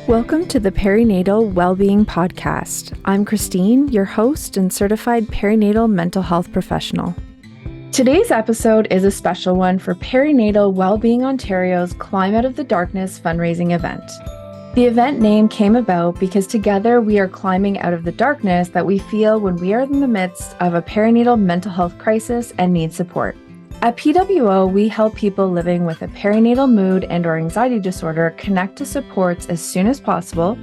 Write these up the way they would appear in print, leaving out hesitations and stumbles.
Welcome to the Perinatal Wellbeing Podcast. I'm Christine, your host and certified perinatal mental health professional. Today's episode is a special one for Perinatal Wellbeing Ontario's Climb Out of the Darkness fundraising event. The event name came about because together we are climbing out of the darkness that we feel when we are in the midst of a perinatal mental health crisis and need support. At PWO, we help people living with a perinatal mood and/or anxiety disorder connect to supports as soon as possible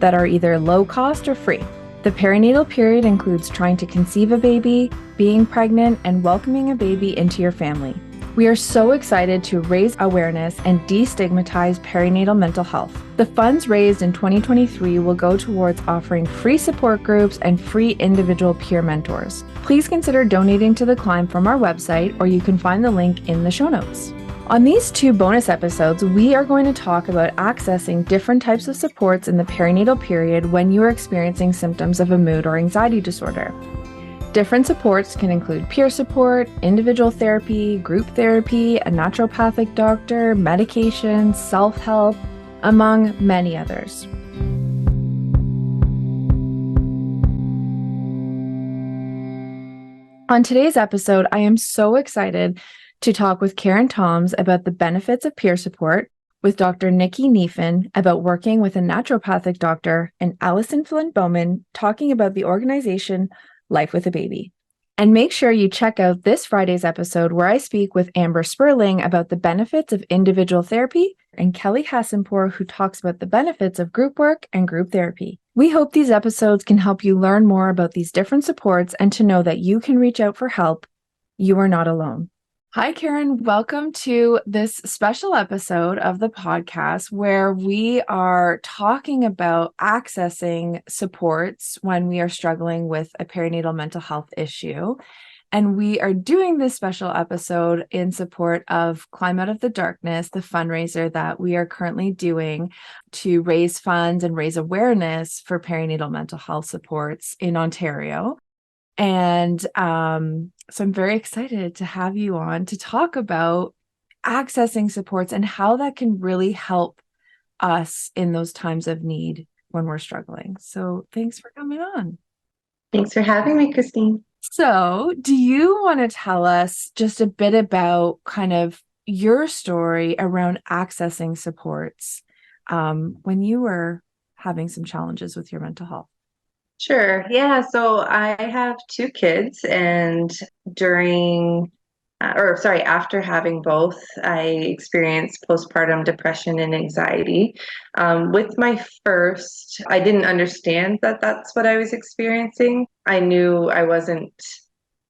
that are either low cost or free. The perinatal period includes trying to conceive a baby, being pregnant, and welcoming a baby into your family. We are so excited to raise awareness and destigmatize perinatal mental health. The funds raised in 2023 will go towards offering free support groups and free individual peer mentors. Please consider donating to the climb from our website, or you can find the link in the show notes. On these two bonus episodes, we are going to talk about accessing different types of supports in the perinatal period when you are experiencing symptoms of a mood or anxiety disorder. Different supports can include peer support, individual therapy, group therapy, a naturopathic doctor, medication, self-help, among many others. On today's episode, I am so excited to talk with Karin Thoms about the benefits of peer support, with Dr. Niki Nephin about working with a naturopathic doctor, and Allison Flynn-Bowman talking about the organization Life with a Baby. And make sure you check out this Friday's episode where I speak with Amber Sperling about the benefits of individual therapy and Kelly Hassanpour, who talks about the benefits of group work and group therapy. We hope these episodes can help you learn more about these different supports and to know that you can reach out for help. You are not alone. Hi, Karin. Welcome to this special episode of the podcast where we are talking about accessing supports when we are struggling with a perinatal mental health issue. And we are doing this special episode in support of Climb Out of the Darkness, the fundraiser that we are currently doing to raise funds and raise awareness for perinatal mental health supports in Ontario. And so I'm very excited to have you on to talk about accessing supports and how that can really help us in those times of need when we're struggling. So thanks for coming on. Thanks for having me, Christine. So do you want to tell us just a bit about kind of your story around accessing supports when you were having some challenges with your mental health? Sure. Yeah. So I have two kids, and after having both, I experienced postpartum depression and anxiety. With my first, I didn't understand that that's what I was experiencing. I knew I wasn't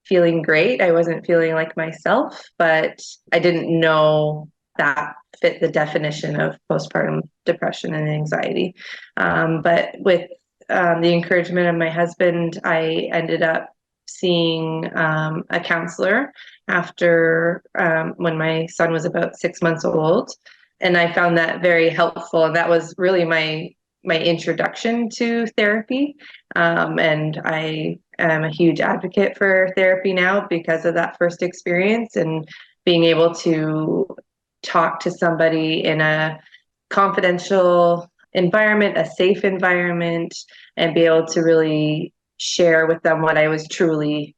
feeling great. I wasn't feeling like myself, but I didn't know that fit the definition of postpartum depression and anxiety. But with the encouragement of my husband, I ended up seeing a counselor after when my son was about 6 months old. And I found that very helpful. And that was really my introduction to therapy. And I am a huge advocate for therapy now because of that first experience and being able to talk to somebody in a confidential environment, a safe environment, and be able to really share with them what I was truly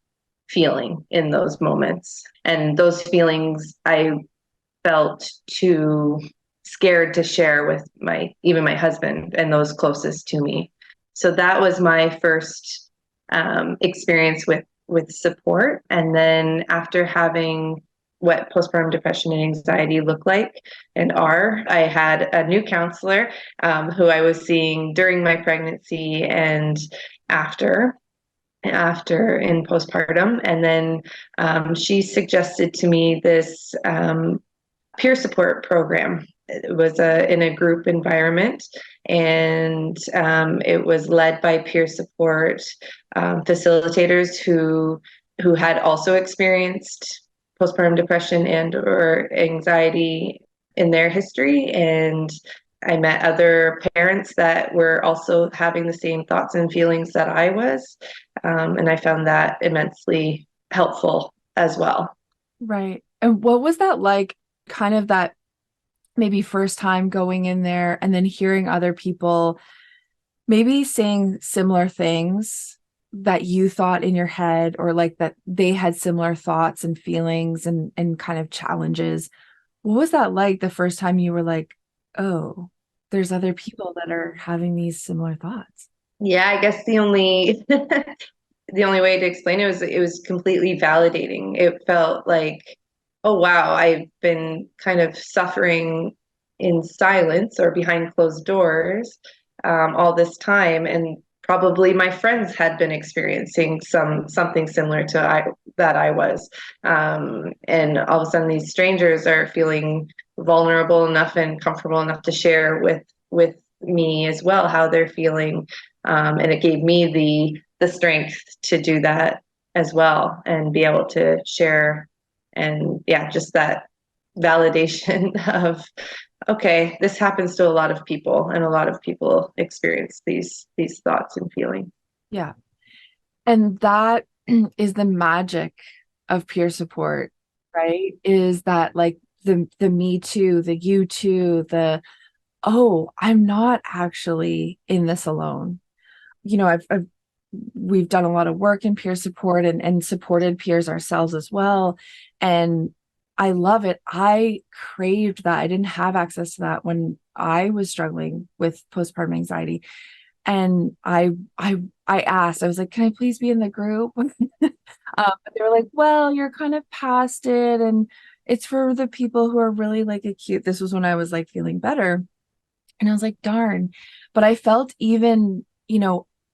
feeling in those moments. And those feelings I felt too scared to share with even my husband and those closest to me. So that was my first experience with support. And then after having what postpartum depression and anxiety look like and are, I had a new counselor who I was seeing during my pregnancy and after in postpartum. And then she suggested to me this peer support program. It was in a group environment, and it was led by peer support facilitators who had also experienced postpartum depression and or anxiety in their history. And I met other parents that were also having the same thoughts and feelings that I was. And I found that immensely helpful as well. Right. And what was that like, kind of that maybe first time going in there and then hearing other people maybe saying similar things that you thought in your head, or like that they had similar thoughts and feelings and kind of challenges. What was that like the first time you were like, oh, there's other people that are having these similar thoughts? Yeah, I guess the only the only way to explain it was completely validating. It felt like, oh wow, I've been kind of suffering in silence or behind closed doors all this time, and probably my friends had been experiencing something similar to that I was, and all of a sudden these strangers are feeling vulnerable enough and comfortable enough to share with me as well how they're feeling, and it gave me the strength to do that as well and be able to share. And yeah, just that validation of, okay, this happens to a lot of people, and a lot of people experience these thoughts and feelings. Yeah. And that is the magic of peer support, right? Is that like the me too, the you too, the, oh, I'm not actually in this alone. We've done a lot of work in peer support and supported peers ourselves as well. And I love it. I craved that. I didn't have access to that when I was struggling with postpartum anxiety. And I asked, I was like, can I please be in the group? But they were like, well, you're kind of past it. And it's for the people who are really like acute. This was when I was like feeling better. And I was like, darn. But I felt even,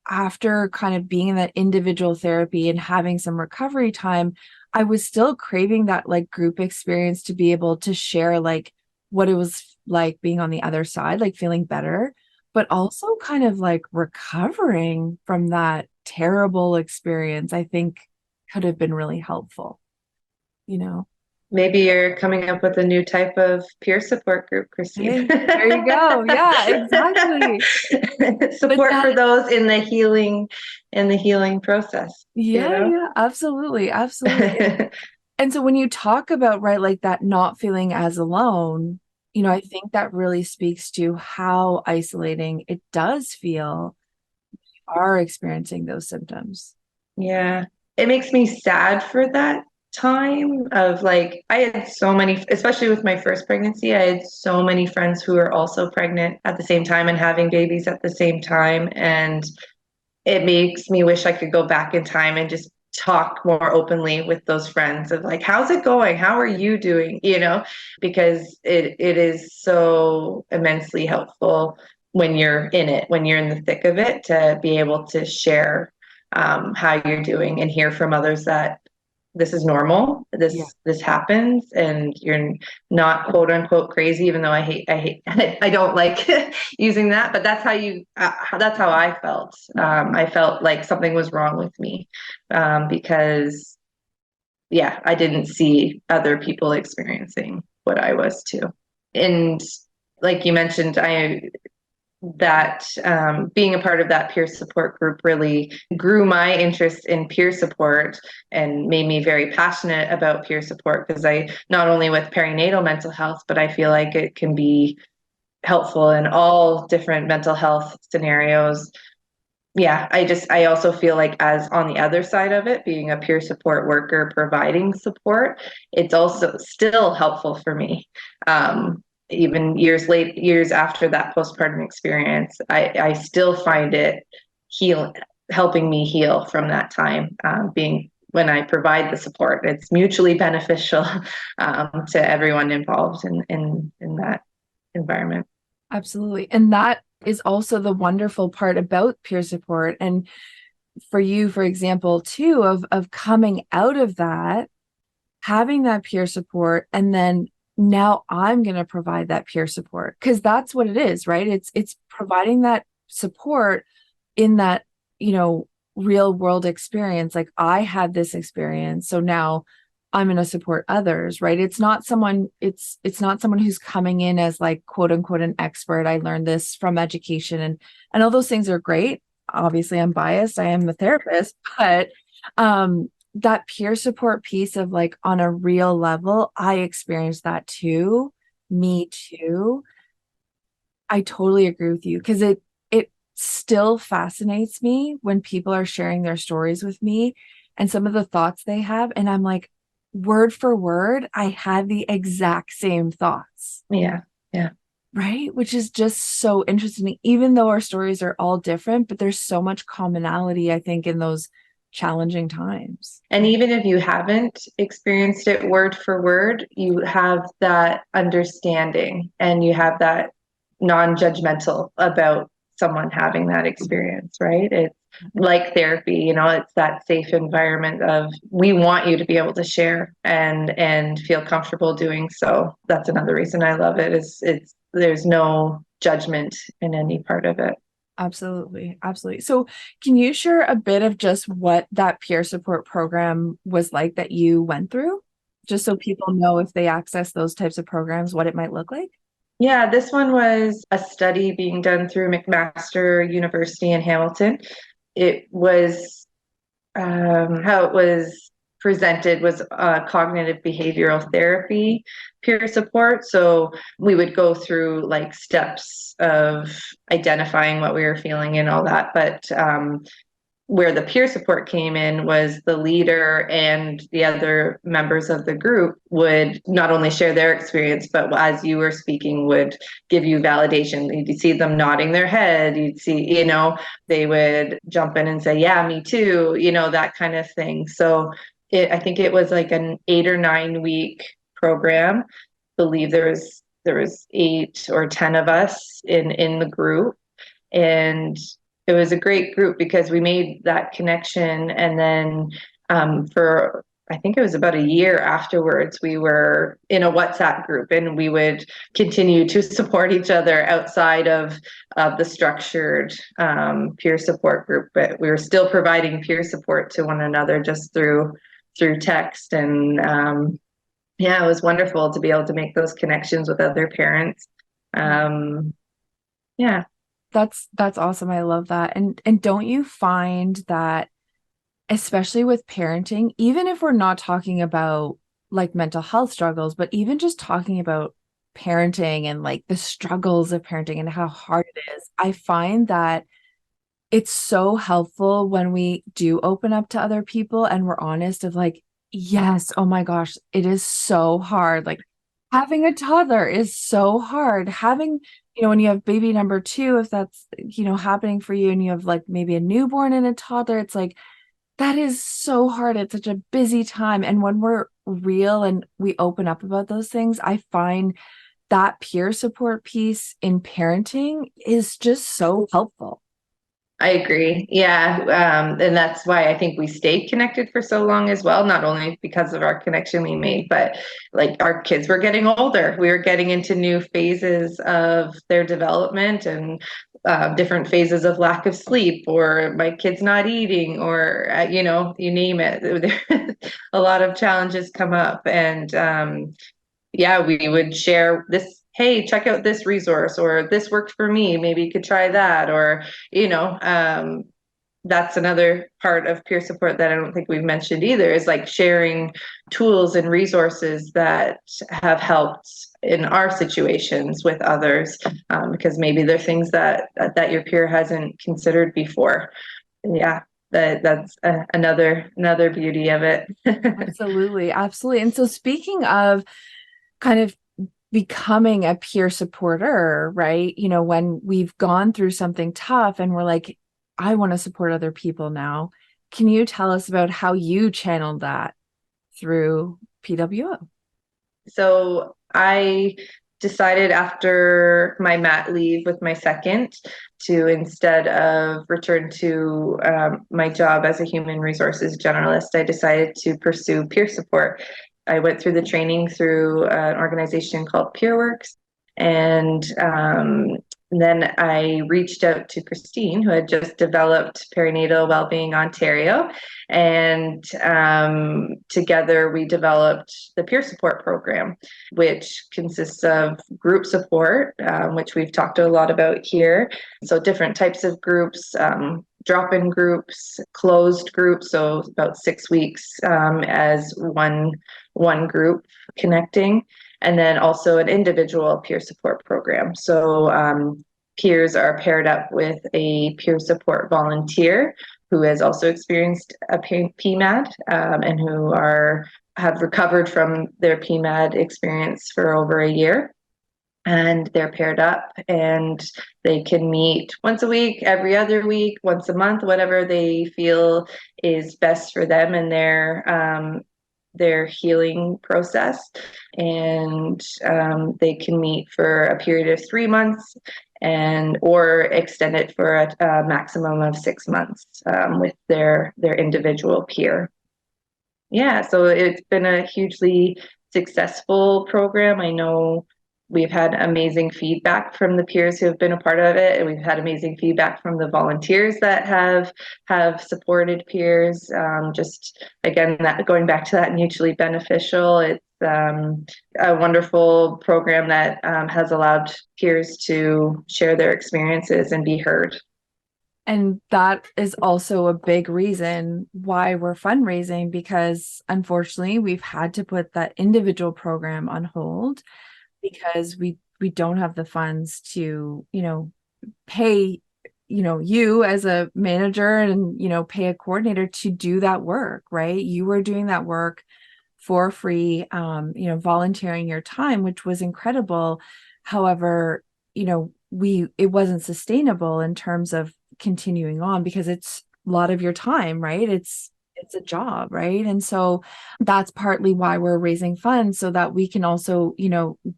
after kind of being in that individual therapy and having some recovery time, I was still craving that like group experience to be able to share like what it was like being on the other side, like feeling better, but also kind of like recovering from that terrible experience, I think could have been really helpful, you know? Maybe you're coming up with a new type of peer support group, Christine. Hey, there you go. Yeah, exactly. Support That, for those in the healing process, you yeah, know? yeah, absolutely, absolutely. And so when you talk about, right, like that not feeling as alone, I think that really speaks to how isolating it does feel are experiencing those symptoms. Yeah. It makes me sad for that time of like, I had so many, especially with my first pregnancy, I had so many friends who were also pregnant at the same time and having babies at the same time. And it makes me wish I could go back in time and just talk more openly with those friends of like, how's it going? How are you doing? Because it is so immensely helpful when you're in it, when you're in the thick of it, to be able to share how you're doing and hear from others that this is normal. Yeah. This happens, and you're not quote unquote crazy. Even though I don't like using that, but that's how I felt. I felt like something was wrong with me, because yeah, I didn't see other people experiencing what I was too. And like you mentioned, being a part of that peer support group really grew my interest in peer support and made me very passionate about peer support, because I not only with perinatal mental health, but I feel like it can be helpful in all different mental health scenarios. Yeah, I also feel like, as on the other side of it, being a peer support worker providing support, it's also still helpful for me. Even years after that postpartum experience, I still find it helping me heal from that time. Being when I provide the support, it's mutually beneficial to everyone involved in that environment. Absolutely. And that is also the wonderful part about peer support. And for you, for example, too, of coming out of that, having that peer support, and then now I'm going to provide that peer support, because that's what it is, right? It's providing that support in that, real world experience. Like I had this experience, so now I'm going to support others, right? It's not someone who's coming in as like quote unquote an expert. I learned this from education, and all those things are great. Obviously I'm biased. I am a therapist, but that peer support piece of like on a real level, I experienced that too. me too, I totally agree with you, because it still fascinates me when people are sharing their stories with me and some of the thoughts they have. And I'm like, word for word, I had the exact same thoughts. Yeah. Yeah. Right? Which is just so interesting, even though our stories are all different, but there's so much commonality, I think, in those challenging times. And even if you haven't experienced it word for word, you have that understanding and you have that non-judgmental about someone having that experience, right? It's like therapy, it's that safe environment of, we want you to be able to share and feel comfortable doing so. That's another reason I love it, is there's no judgment in any part of it. Absolutely. Absolutely. So, can you share a bit of just what that peer support program was like that you went through? Just so people know, if they access those types of programs, what it might look like? Yeah, this one was a study being done through McMaster University in Hamilton. It was how it was presented was cognitive behavioral therapy peer support. So we would go through like steps of identifying what we were feeling and all that. But where the peer support came in was the leader and the other members of the group would not only share their experience, but as you were speaking, would give you validation. You'd see them nodding their head. You'd see, they would jump in and say, yeah, me too, that kind of thing. So I think it was like an 8 or 9 week program. I believe there was 8 or 10 of us in the group. And it was a great group because we made that connection. And then for, I think it was about a year afterwards, we were in a WhatsApp group and we would continue to support each other outside of the structured peer support group. But we were still providing peer support to one another just through text. And yeah, it was wonderful to be able to make those connections with other parents. Yeah. That's awesome. I love that. And don't you find that, especially with parenting, even if we're not talking about like mental health struggles, but even just talking about parenting and like the struggles of parenting and how hard it is, I find that it's so helpful when we do open up to other people and we're honest of like, yes, oh my gosh, it is so hard. Like having a toddler is so hard. Having, when you have baby number two, if that's, happening for you, and you have like maybe a newborn and a toddler, it's like, that is so hard. It's such a busy time. And when we're real and we open up about those things, I find that peer support piece in parenting is just so helpful. I agree. Yeah. And that's why I think we stayed connected for so long as well, not only because of our connection we made, but like our kids were getting older. We were getting into new phases of their development and different phases of lack of sleep, or my kids not eating, or, you name it. A lot of challenges come up. And yeah, we would share this, hey, check out this resource, or this worked for me, maybe you could try that, or that's another part of peer support that I don't think we've mentioned either, is like sharing tools and resources that have helped in our situations with others, because maybe they're things that your peer hasn't considered before. Yeah, that's another beauty of it. Absolutely. Absolutely. And so speaking of kind of becoming a peer supporter, right? When we've gone through something tough and we're like, I want to support other people now. Can you tell us about how you channeled that through PWO? So I decided after my mat leave with my second to, instead of return to my job as a human resources generalist, I decided to pursue peer support. I went through the training through an organization called PeerWorks, and then I reached out to Christine, who had just developed Perinatal Wellbeing Ontario, and together we developed the peer support program, which consists of group support, which we've talked a lot about here. So different types of groups, drop-in groups, closed groups, so about 6 weeks as one group connecting. and then also an individual peer support program. So peers are paired up with a peer support volunteer who has also experienced a PMAD and who have recovered from their PMAD experience for over a year. And they're paired up and they can meet once a week, every other week, once a month, whatever they feel is best for them and their healing process. And they can meet for a period of 3 months or extend it for a maximum of 6 months with their individual peer. Yeah, so it's been a hugely successful program. I know we've had amazing feedback from the peers who have been a part of it, and we've had amazing feedback from the volunteers that have supported peers. Just again, that going back to that mutually beneficial. It's a wonderful program that has allowed peers to share their experiences and be heard. And that is also a big reason why we're fundraising, because unfortunately we've had to put that individual program on hold because we don't have the funds to, pay, you as a manager and, pay a coordinator to do that work, right? You were doing that work for free, volunteering your time, which was incredible. However, it wasn't sustainable in terms of continuing on because it's a lot of your time, right? It's a job, right? And so that's partly why we're raising funds so that we can also,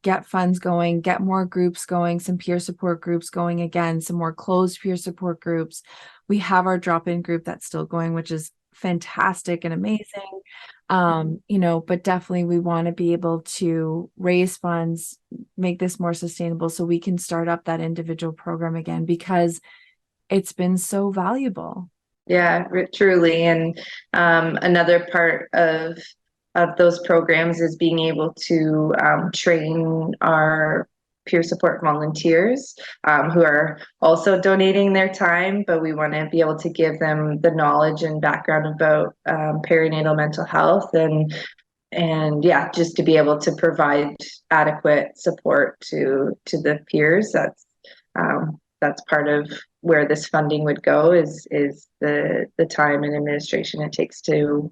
get funds going, get more groups going, some peer support groups going again, some more closed peer support groups. We have our drop-in group that's still going, which is fantastic and amazing. But definitely we want to be able to raise funds, make this more sustainable so we can start up that individual program again because it's been so valuable. Yeah, truly. And another part of those programs is being able to train our peer support volunteers who are also donating their time, but we want to be able to give them the knowledge and background about perinatal mental health and yeah, just to be able to provide adequate support to the peers. That's part of where this funding would go is the time and administration it takes to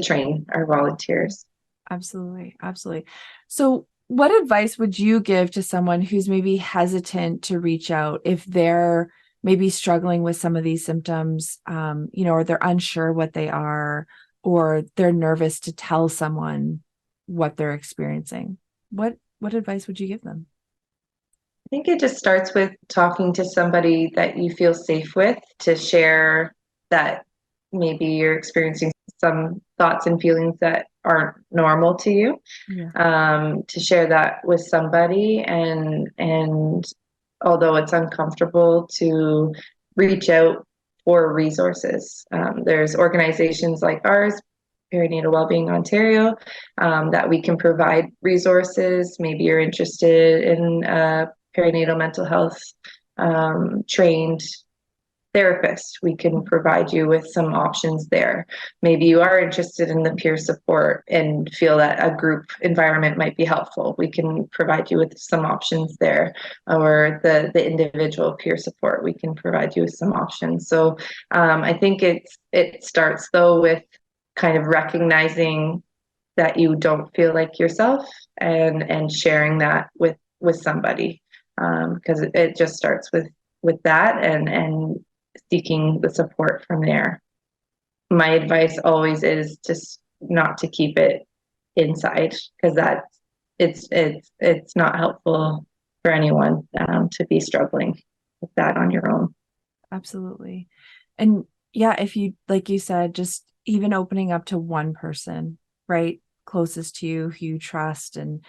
train our volunteers. Absolutely. Absolutely. So what advice would you give to someone who's maybe hesitant to reach out if they're maybe struggling with some of these symptoms, or they're unsure what they are, or they're nervous to tell someone what they're experiencing? What advice would you give them? I think it just starts with talking to somebody that you feel safe with to share that maybe you're experiencing some thoughts and feelings that aren't normal to you. Yeah. To share that with somebody and although it's uncomfortable, to reach out for resources. There's organizations like ours, Perinatal Wellbeing Ontario, that we can provide resources. Maybe you're interested in perinatal mental health trained therapist. We can provide you with some options there. Maybe you are interested in the peer support and feel that a group environment might be helpful. We can provide you with some options there, or the individual peer support. We can provide you with some options. So I think it starts though with kind of recognizing that you don't feel like yourself and sharing that with somebody, because it just starts with that and seeking the support from there. My advice always is just not to keep it inside, because it's not helpful for anyone to be struggling with that on your own. Absolutely. And yeah, if you, like you said, just even opening up to one person, right, closest to you, who you trust, and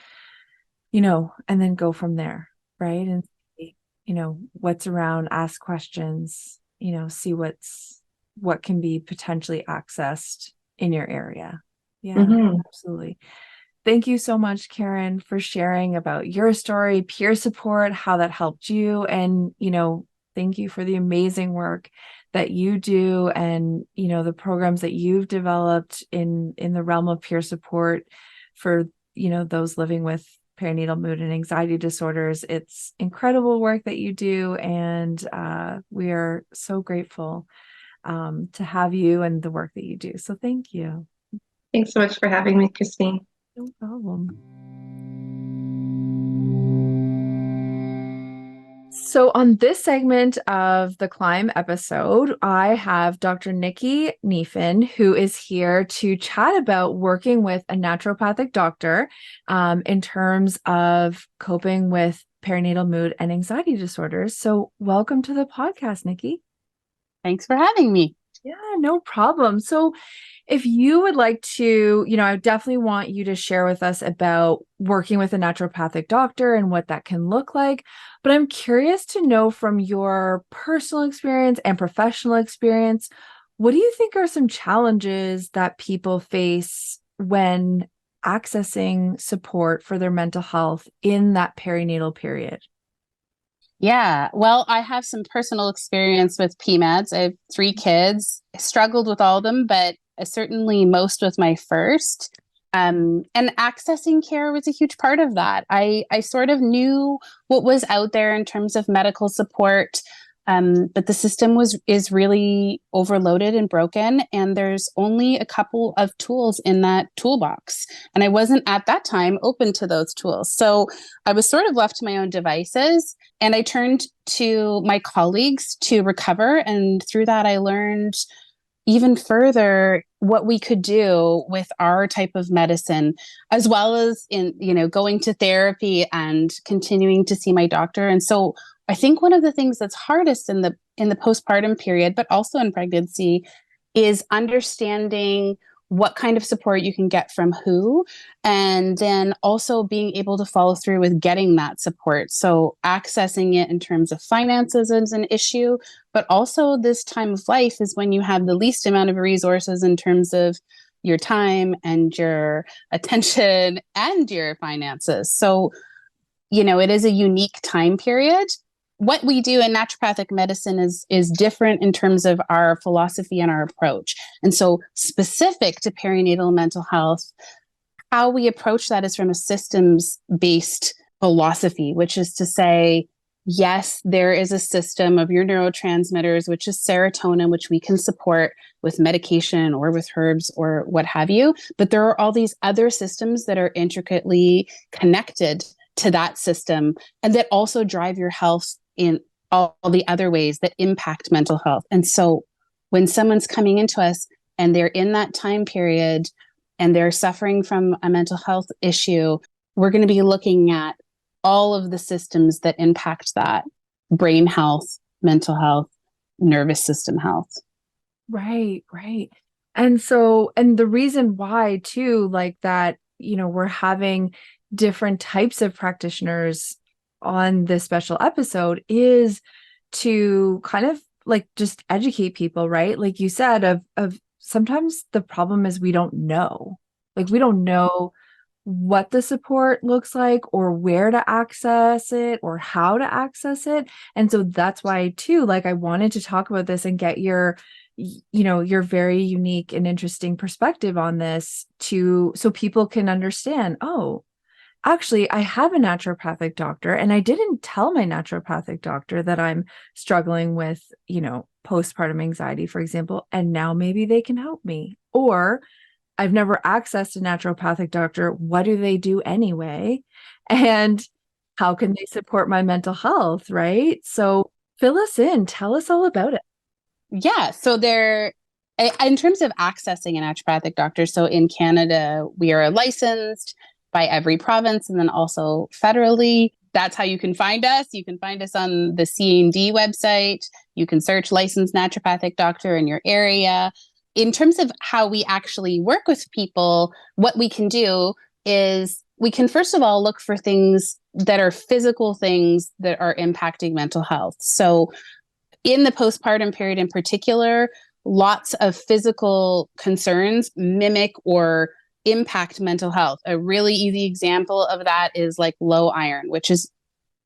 and then go from there, right? And what's around, ask questions, see what can be potentially accessed in your area. Yeah, mm-hmm. Absolutely. Thank you so much, Karin, for sharing about your story, peer support, how that helped you. And, thank you for the amazing work that you do and, the programs that you've developed in the realm of peer support for those living with perinatal mood and anxiety disorders. It's incredible work that you do. And we are so grateful to have you and the work that you do. So thank you. Thanks so much for having me, Christine. No problem. So on this segment of the Climb episode, I have Dr. Niki Nephin, who is here to chat about working with a naturopathic doctor in terms of coping with perinatal mood and anxiety disorders. So welcome to the podcast, Niki. Thanks for having me. Yeah, no problem. So if you would like to, I definitely want you to share with us about working with a naturopathic doctor and what that can look like. But I'm curious to know from your personal experience and professional experience, what do you think are some challenges that people face when accessing support for their mental health in that perinatal period? Yeah, well, I have some personal experience with PMADs. I have 3 kids. I struggled with all of them, but certainly most with my first. And accessing care was a huge part of that. I sort of knew what was out there in terms of medical support, but the system is really overloaded and broken, and there's only a couple of tools in that toolbox. And I wasn't at that time open to those tools. So I was sort of left to my own devices, and I turned to my colleagues to recover. And through that, I learned even further what we could do with our type of medicine, as well as in, going to therapy and continuing to see my doctor. And so I think one of the things that's hardest in the postpartum period, but also in pregnancy, is understanding what kind of support you can get from who, and then also being able to follow through with getting that support. So accessing it in terms of finances is an issue, but also this time of life is when you have the least amount of resources in terms of your time and your attention and your finances. So, it is a unique time period. What we do in naturopathic medicine is different in terms of our philosophy and our approach. And so specific to perinatal mental health, how we approach that is from a systems-based philosophy, which is to say, yes, there is a system of your neurotransmitters, which is serotonin, which we can support with medication or with herbs or what have you. But there are all these other systems that are intricately connected to that system and that also drive your health in all the other ways that impact mental health. And so when someone's coming into us and they're in that time period and they're suffering from a mental health issue, we're going to be looking at all of the systems that impact that: brain health, mental health, nervous system health. Right. And the reason why too, like that, we're having different types of practitioners on this special episode is to kind of like just educate people, right? Like you said, of sometimes the problem is we don't know. Like we don't know what the support looks like or where to access it or how to access it. And so that's why too, like I wanted to talk about this and get your very unique and interesting perspective on this so people can understand, oh, actually, I have a naturopathic doctor, and I didn't tell my naturopathic doctor that I'm struggling with, postpartum anxiety, for example, and now maybe they can help me. Or I've never accessed a naturopathic doctor. What do they do anyway? And how can they support my mental health, right? So fill us in. Tell us all about it. Yeah. So in terms of accessing a naturopathic doctor, so in Canada, we are licensed by every province and then also federally. That's how you can find us. You can find us on the C&D website. You can search licensed naturopathic doctor in your area. In terms of how we actually work with people, what we can do is we can first of all look for things that are physical things that are impacting mental health. So in the postpartum period in particular, lots of physical concerns mimic or impact mental health. A really easy example of that is like low iron, which is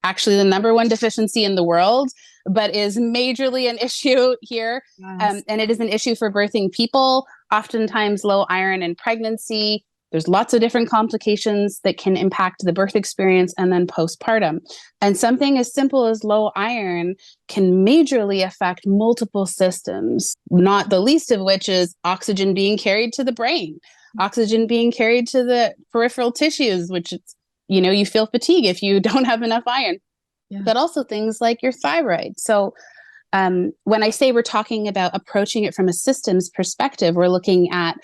actually the number one deficiency in the world, but is majorly an issue here. Yes. And it is an issue for birthing people. Oftentimes low iron in pregnancy There's lots of different complications that can impact the birth experience and then postpartum. And something as simple as low iron can majorly affect multiple systems, not the least of which is oxygen being carried to the brain, oxygen being carried to the peripheral tissues, which is, you feel fatigue if you don't have enough iron, but also things like your thyroid. So when I say we're talking about approaching it from a systems perspective, we're looking at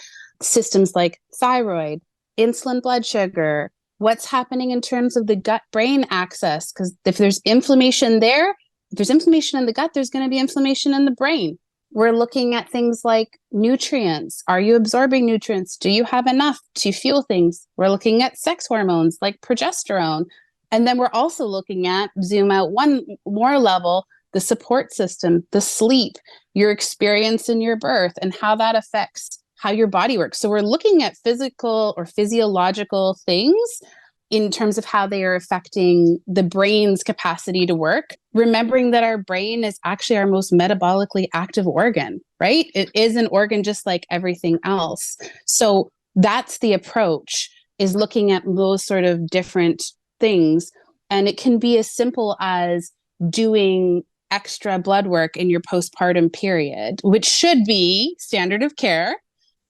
systems like thyroid, insulin, blood sugar, what's happening in terms of the gut-brain axis. Because if there's inflammation there, if there's inflammation in the gut, there's going to be inflammation in the brain. We're looking at things like nutrients. Are you absorbing nutrients? Do you have enough to fuel things? We're looking at sex hormones like progesterone. And then we're also looking at, zoom out one more level, the support system, the sleep, your experience in your birth, and how that affects how your body works. So we're looking at physical or physiological things in terms of how they are affecting the brain's capacity to work, remembering that our brain is actually our most metabolically active organ, right? It is an organ just like everything else. So that's the approach, is looking at those sort of different things. And it can be as simple as doing extra blood work in your postpartum period, which should be standard of care.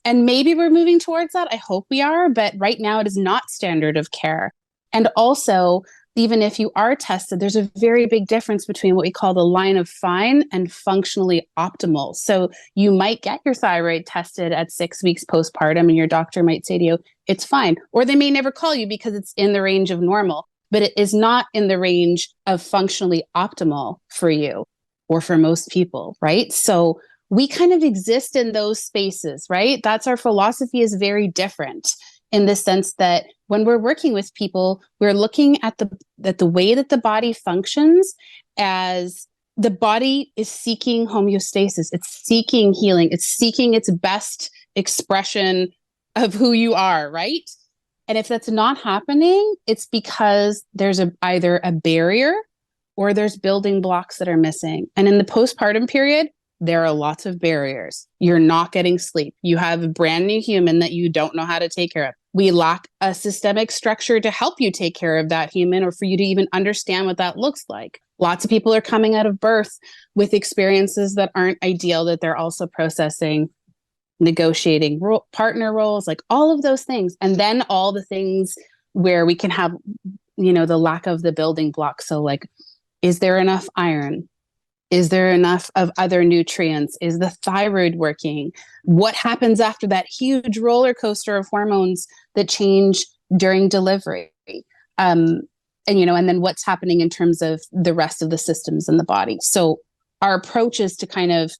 And maybe we're moving towards that. I hope we are, but right now it is not standard of care. And also, even if you are tested, there's a very big difference between what we call the line of fine and functionally optimal. So you might get your thyroid tested at 6 weeks postpartum and your doctor might say to you, it's fine. Or they may never call you because it's in the range of normal, but it is not in the range of functionally optimal for you or for most people, right? So we kind of exist in those spaces, right? That's our philosophy is very different in the sense that when we're working with people, we're looking at the way that the body functions as the body is seeking homeostasis. It's seeking healing. It's seeking its best expression of who you are, right? And if that's not happening, it's because there's either a barrier or there's building blocks that are missing. And in the postpartum period, there are lots of barriers. You're not getting sleep. You have a brand new human that you don't know how to take care of. We lack a systemic structure to help you take care of that human or for you to even understand what that looks like. Lots of people are coming out of birth with experiences that aren't ideal, that they're also processing, negotiating partner roles, like all of those things. And then all the things where we can have, the lack of the building blocks. So like, is there enough iron? Is there enough of other nutrients? Is the thyroid working? What happens after that huge roller coaster of hormones that change during delivery? And then what's happening in terms of the rest of the systems in the body. So our approach is to kind of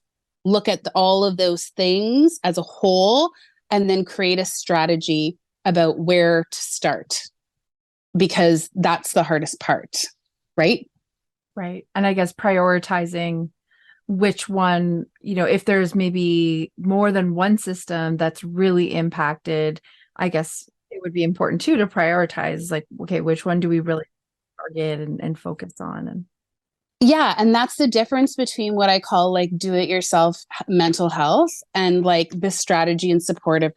look at all of those things as a whole and then create a strategy about where to start, because that's the hardest part, right? Right. And I guess prioritizing which one, if there's maybe more than one system that's really impacted, I guess it would be important too to prioritize, like, okay, which one do we really target and focus on? And yeah, and that's the difference between what I call like do-it-yourself mental health and like the strategy and support of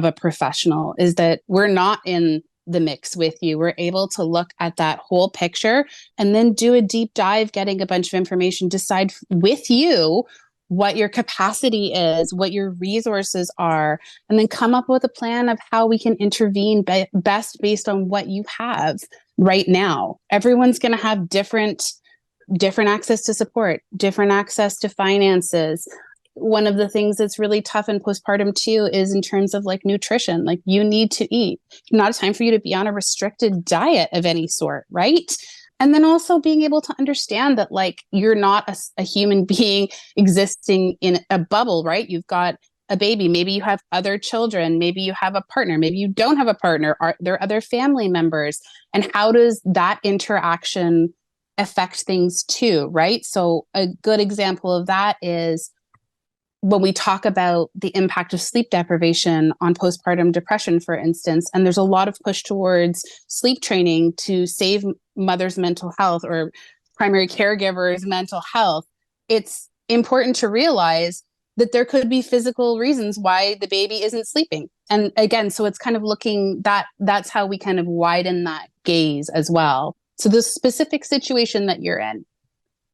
a professional, is that we're not in the mix with you. We're able to look at that whole picture and then do a deep dive, getting a bunch of information, decide with you what your capacity is, what your resources are, and then come up with a plan of how we can intervene best based on what you have right now. Everyone's going to have different access to support, different access to finances. One of the things that's really tough in postpartum too is in terms of like nutrition, like you need to eat. Not a time for you to be on a restricted diet of any sort, right? And then also being able to understand that like you're not a human being existing in a bubble, right? You've got a baby, maybe you have other children, maybe you have a partner, maybe you don't have a partner, are there other family members? And how does that interaction affect things too, right? So a good example of that is when we talk about the impact of sleep deprivation on postpartum depression, for instance, and there's a lot of push towards sleep training to save mothers' mental health or primary caregivers' mental health, it's important to realize that there could be physical reasons why the baby isn't sleeping. And again, so it's kind of looking that's how we kind of widen that gaze as well. So the specific situation that you're in.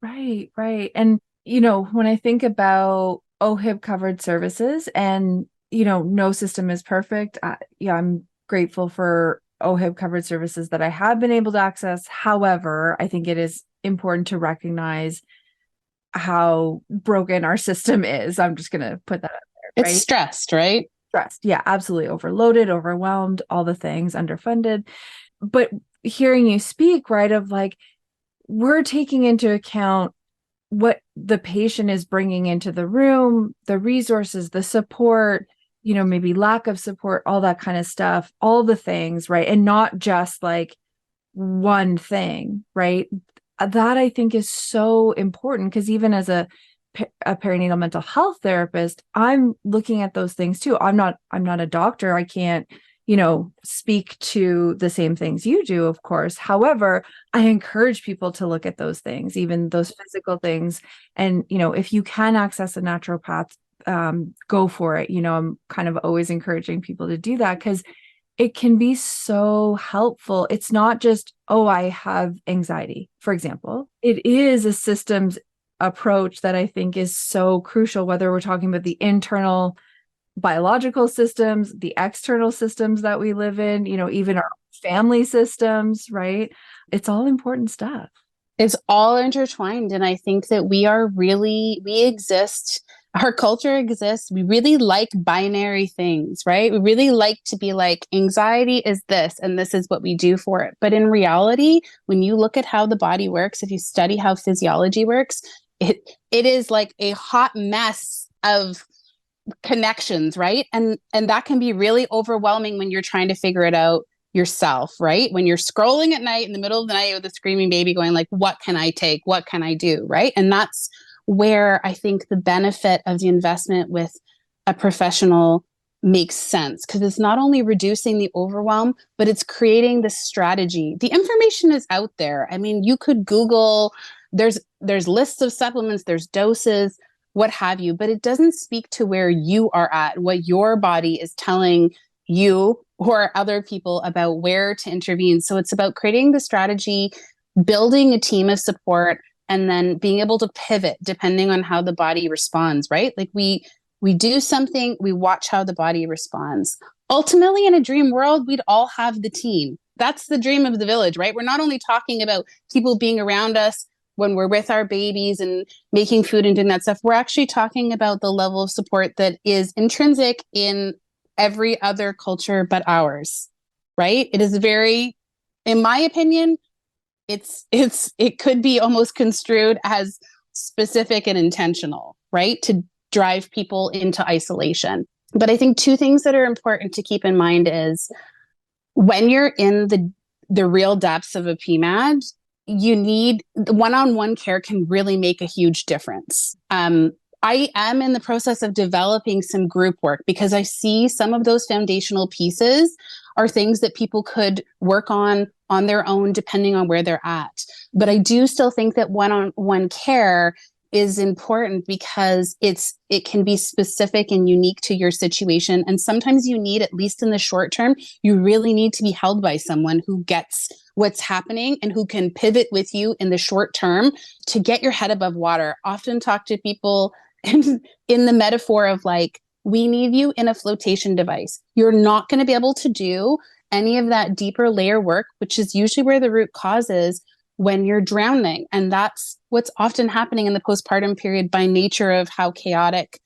Right, right. And, you know, when I think about OHIP covered services and, you know, no system is perfect. Yeah, I'm grateful for OHIP covered services that I have been able to access. However, I think it is important to recognize how broken our system is. I'm just going to put that out there, right? It's stressed, right? Stressed. Yeah, absolutely. Overloaded, overwhelmed, all the things, underfunded. But hearing you speak, right, of like, we're taking into account what the patient is bringing into the room, the resources, the support, you know, maybe lack of support, all that kind of stuff, all the things, right? And not just like one thing, right? That I think is so important, because even as a perinatal mental health therapist, I'm looking at those things too. I'm not a doctor. I can't, you know, speak to the same things you do, of course. However, I encourage people to look at those things, even those physical things. And, you know, if you can access a naturopath, go for it. You know, I'm kind of always encouraging people to do that, because it can be so helpful. It's not just, oh, I have anxiety, for example. It is a systems approach that I think is so crucial, whether we're talking about the internal biological systems, the external systems that we live in, you know, even our family systems, right? It's all important stuff. It's all intertwined. And I think that we exist, our culture exists. We really like binary things, right? We really like to be like, anxiety is this, and this is what we do for it. But in reality, when you look at how the body works, if you study how physiology works, it is like a hot mess of connections, right? And that can be really overwhelming when you're trying to figure it out yourself, right? When you're scrolling at night in the middle of the night with a screaming baby going like, what can I take? What can I do? Right? And that's where I think the benefit of the investment with a professional makes sense, because it's not only reducing the overwhelm, but it's creating the strategy. The information is out there. I mean, you could Google, there's lists of supplements, there's doses, what have you, but it doesn't speak to where you are at, what your body is telling you or other people about where to intervene. So it's about creating the strategy, building a team of support, and then being able to pivot depending on how the body responds, right? Like we do something, we watch how the body responds. Ultimately, in a dream world, we'd all have the team. That's the dream of the village, right? We're not only talking about people being around us when we're with our babies and making food and doing that stuff, we're actually talking about the level of support that is intrinsic in every other culture but ours, right? It is very, in my opinion, it could be almost construed as specific and intentional, right? To drive people into isolation. But I think two things that are important to keep in mind is when you're in the real depths of a PMAD, you need one-on-one care can really make a huge difference. I am in the process of developing some group work because I see some of those foundational pieces are things that people could work on their own, depending on where they're at. But I do still think that one-on-one care is important because it can be specific and unique to your situation. And sometimes you need, at least in the short term, you really need to be held by someone who gets what's happening and who can pivot with you in the short term to get your head above water. Often talk to people in the metaphor of like, we need you in a flotation device. You're not going to be able to do any of that deeper layer work, which is usually where the root cause is, when you're drowning. And that's what's often happening in the postpartum period by nature of how chaotic,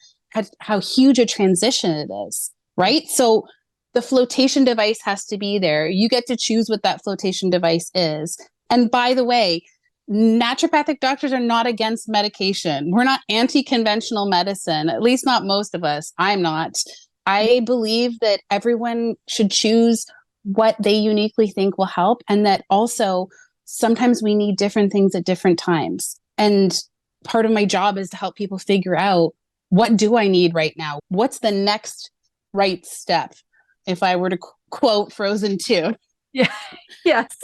how huge a transition it is, right? So the flotation device has to be there. You get to choose what that flotation device is. And by the way, naturopathic doctors are not against medication. We're not anti-conventional medicine, at least not most of us. I'm not. I believe that everyone should choose what they uniquely think will help, and that also sometimes we need different things at different times. And part of my job is to help people figure out, what do I need right now? What's the next right step? If I were to quote Frozen 2. Yeah. Yes.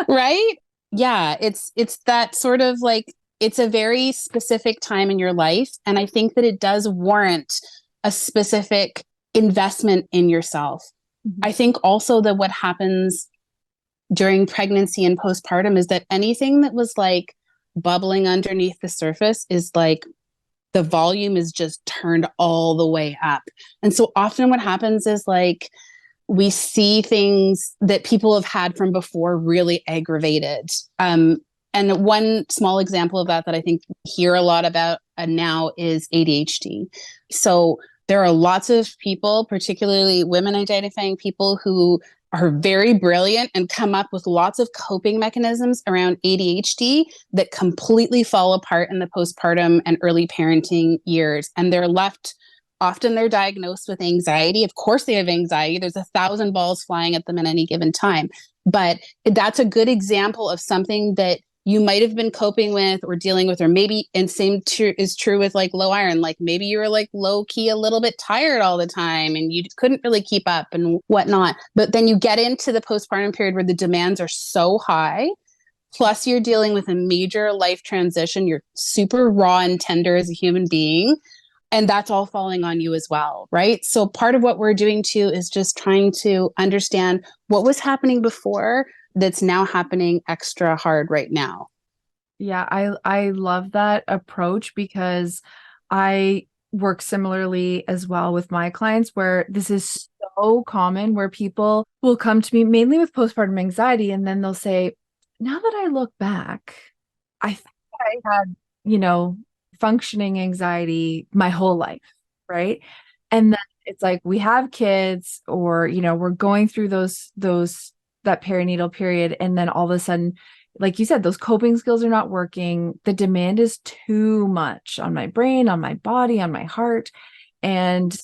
Right? Yeah. It's that sort of like, it's a very specific time in your life. And I think that it does warrant a specific investment in yourself. Mm-hmm. I think also that what happens during pregnancy and postpartum is that anything that was like bubbling underneath the surface is like the volume is just turned all the way up. And so often what happens is like we see things that people have had from before really aggravated. And one small example of that I think we hear a lot about now is ADHD. So there are lots of people, particularly women identifying people, who are very brilliant and come up with lots of coping mechanisms around ADHD that completely fall apart in the postpartum and early parenting years. And they're left, often they're diagnosed with anxiety. Of course they have anxiety. There's 1,000 balls flying at them at any given time. But that's a good example of something that you might have been coping with or dealing with, or maybe, and is true with like low iron, like maybe you were like low key a little bit tired all the time and you couldn't really keep up and whatnot. But then you get into the postpartum period where the demands are so high, plus you're dealing with a major life transition. You're super raw and tender as a human being. And that's all falling on you as well, right? So part of what we're doing too is just trying to understand what was happening before that's now happening extra hard right now. Yeah, I love that approach because I work similarly as well with my clients, where this is so common, where people will come to me mainly with postpartum anxiety, and then they'll say, now that I look back, I think I had, functioning anxiety my whole life, right? And then it's like we have kids, or we're going through that perinatal period, and then all of a sudden, like you said, those coping skills are not working. The demand is too much on my brain, on my body, on my heart. And,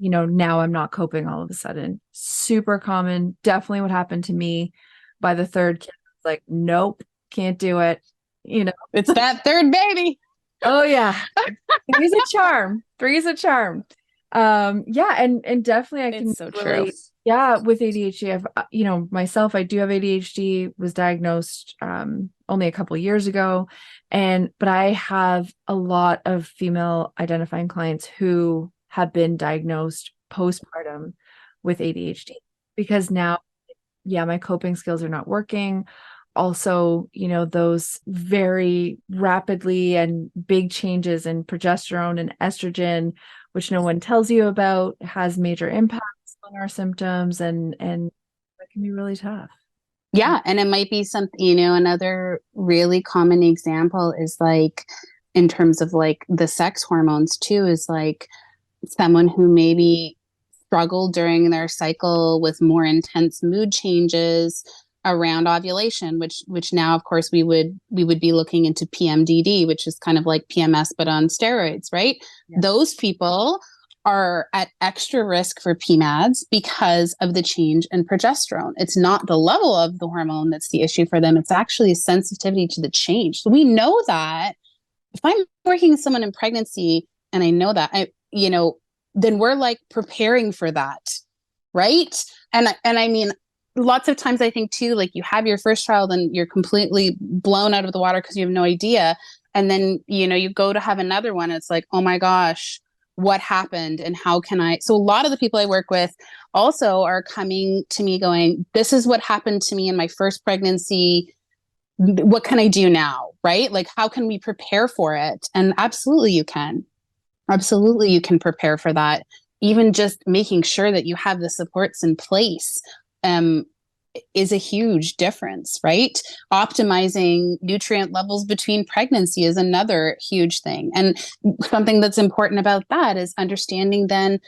now I'm not coping all of a sudden. Super common. Definitely what happened to me by the third kid. Like, nope, can't do it. It's that third baby. Oh yeah. Three's a charm. Yeah. And definitely I can. It's so true. Yeah, with ADHD, myself, I do have ADHD, was diagnosed only a couple of years ago. But I have a lot of female identifying clients who have been diagnosed postpartum with ADHD, because now, my coping skills are not working. Also, those very rapidly and big changes in progesterone and estrogen, which no one tells you about, has major impacts on our symptoms, and that can be really tough. Yeah. And it might be something, another really common example is like, in terms of like the sex hormones too, is like someone who maybe struggled during their cycle with more intense mood changes around ovulation, which now of course we would be looking into PMDD, which is kind of like PMS but on steroids, right? Yeah. Those people are at extra risk for PMADs because of the change in progesterone. It's not the level of the hormone that's the issue for them. It's actually sensitivity to the change. So we know that if I'm working with someone in pregnancy and I know that, then we're like preparing for that, right? And I mean, lots of times I think too, like you have your first child and you're completely blown out of the water because you have no idea. And then, you go to have another one. It's like, oh my gosh, what happened and how can I? So a lot of the people I work with also are coming to me going, this is what happened to me in my first pregnancy. What can I do now? Right? Like, how can we prepare for it? And absolutely you can. Absolutely you can prepare for that. Even just making sure that you have the supports in place is a huge difference, right? Optimizing nutrient levels between pregnancy is another huge thing. And something that's important about that is understanding then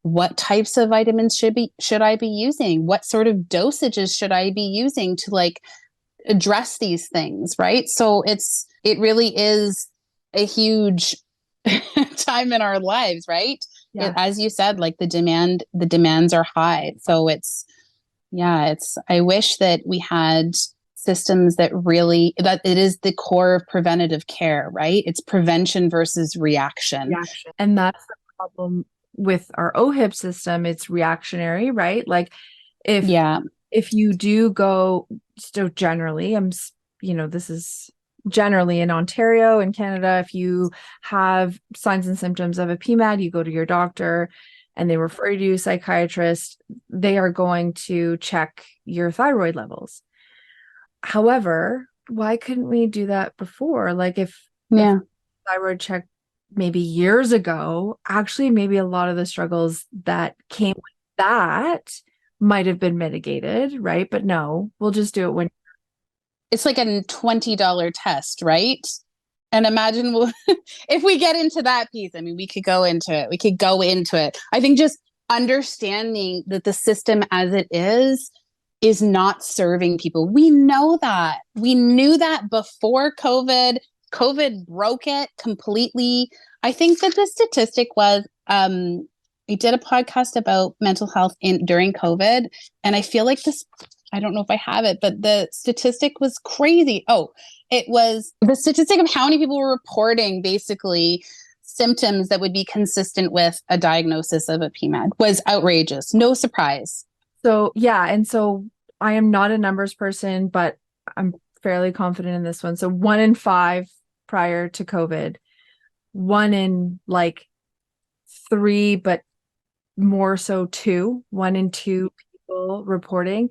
what types of vitamins should I be using? What sort of dosages should I be using to like address these things, right? So it really is a huge time in our lives, right? Yeah. As you said, like the demands are high. So I wish that we had systems that it is the core of preventative care, right? It's prevention versus reaction. And that's the problem with our OHIP system. It's reactionary, right? Like if you do go, so generally, this is generally in Ontario and Canada, if you have signs and symptoms of a PMAD, you go to your doctor and they refer you to a psychiatrist. They are going to check your thyroid levels. However, why couldn't we do that before? Like if thyroid check maybe years ago, actually maybe a lot of the struggles that came with that might have been mitigated, right? But no, we'll just do it when it's like a $20 test, right? And imagine if we get into that piece, I mean, we could go into it. I think just understanding that the system as it is not serving people. We know that. We knew that before COVID. COVID broke it completely. I think that the statistic was, we did a podcast about mental health during COVID, and I feel like this, I don't know if I have it, but the statistic was crazy. Oh, it was the statistic of how many people were reporting basically symptoms that would be consistent with a diagnosis of a PMAD was outrageous. No surprise. So, yeah. And so I am not a numbers person, but I'm fairly confident in this one. So 1 in 5 prior to COVID, 1 in like 3, but more so 2, 1 in 2 people reporting.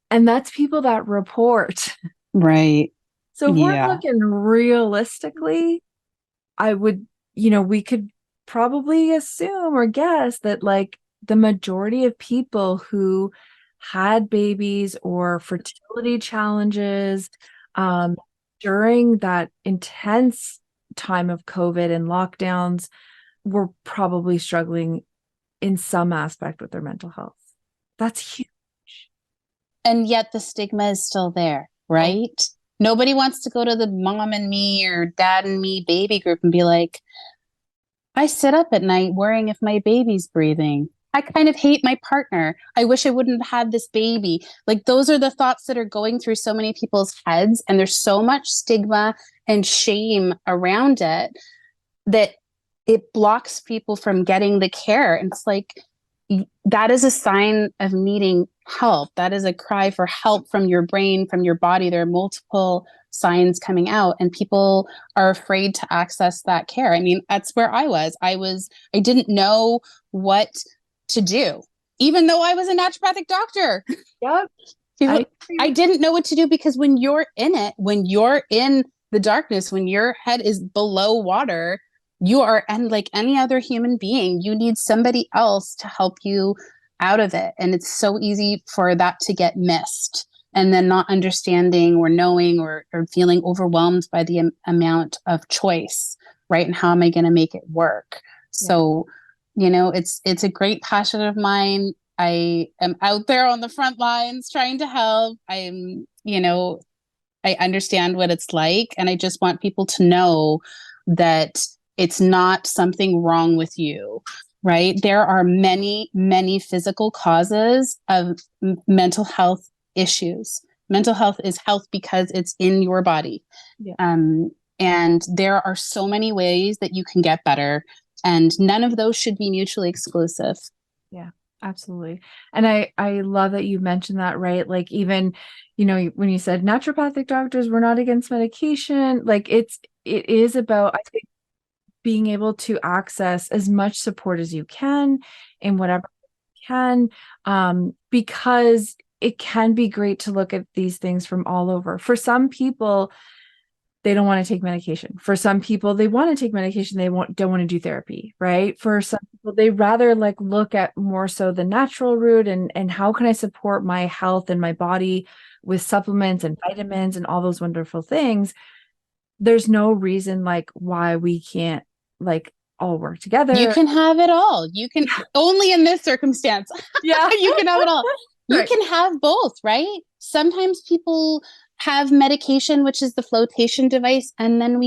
And that's people that report. Right. So if we're looking realistically, I would, we could probably assume or guess that like the majority of people who had babies or fertility challenges during that intense time of COVID and lockdowns were probably struggling in some aspect with their mental health. That's huge. And yet the stigma is still there, right? Oh. Nobody wants to go to the mom and me or dad and me baby group and be like, I sit up at night worrying if my baby's breathing. I kind of hate my partner. I wish I wouldn't have had this baby. Like those are the thoughts that are going through so many people's heads. And there's so much stigma and shame around it that it blocks people from getting the care. And it's like, that is a sign of needing help. That is a cry for help from your brain, from your body. There are multiple signs coming out and people are afraid to access that care. I mean, that's where I was. I didn't know what to do, even though I was a naturopathic doctor. Yep. I didn't know what to do because when you're in it, when you're in the darkness, when your head is below water, you are, and like any other human being, you need somebody else to help you out of it. And it's so easy for that to get missed and then not understanding or knowing or feeling overwhelmed by the amount of choice, right? And how am I going to make it work? Yeah. So, it's a great passion of mine. I am out there on the front lines trying to help. I understand what it's like. And I just want people to know that it's not something wrong with you, right? There are many, many physical causes of mental health issues. Mental health is health because it's in your body. Yeah. And there are so many ways that you can get better. And none of those should be mutually exclusive. Yeah, absolutely. And I love that you mentioned that, right? Like even, when you said naturopathic doctors, we're not against medication. Like it is about, I think, being able to access as much support as you can in whatever you can, because it can be great to look at these things from all over. For some people, they don't want to take medication. For some people, they want to take medication. They don't want to do therapy, right? For some people, they rather like look at more so the natural route and how can I support my health and my body with supplements and vitamins and all those wonderful things. There's no reason like why we can't like all work together. You can have it all. You can only in this circumstance. Yeah. You can have it all. You can have both, right? Sometimes people have medication, which is the flotation device. And then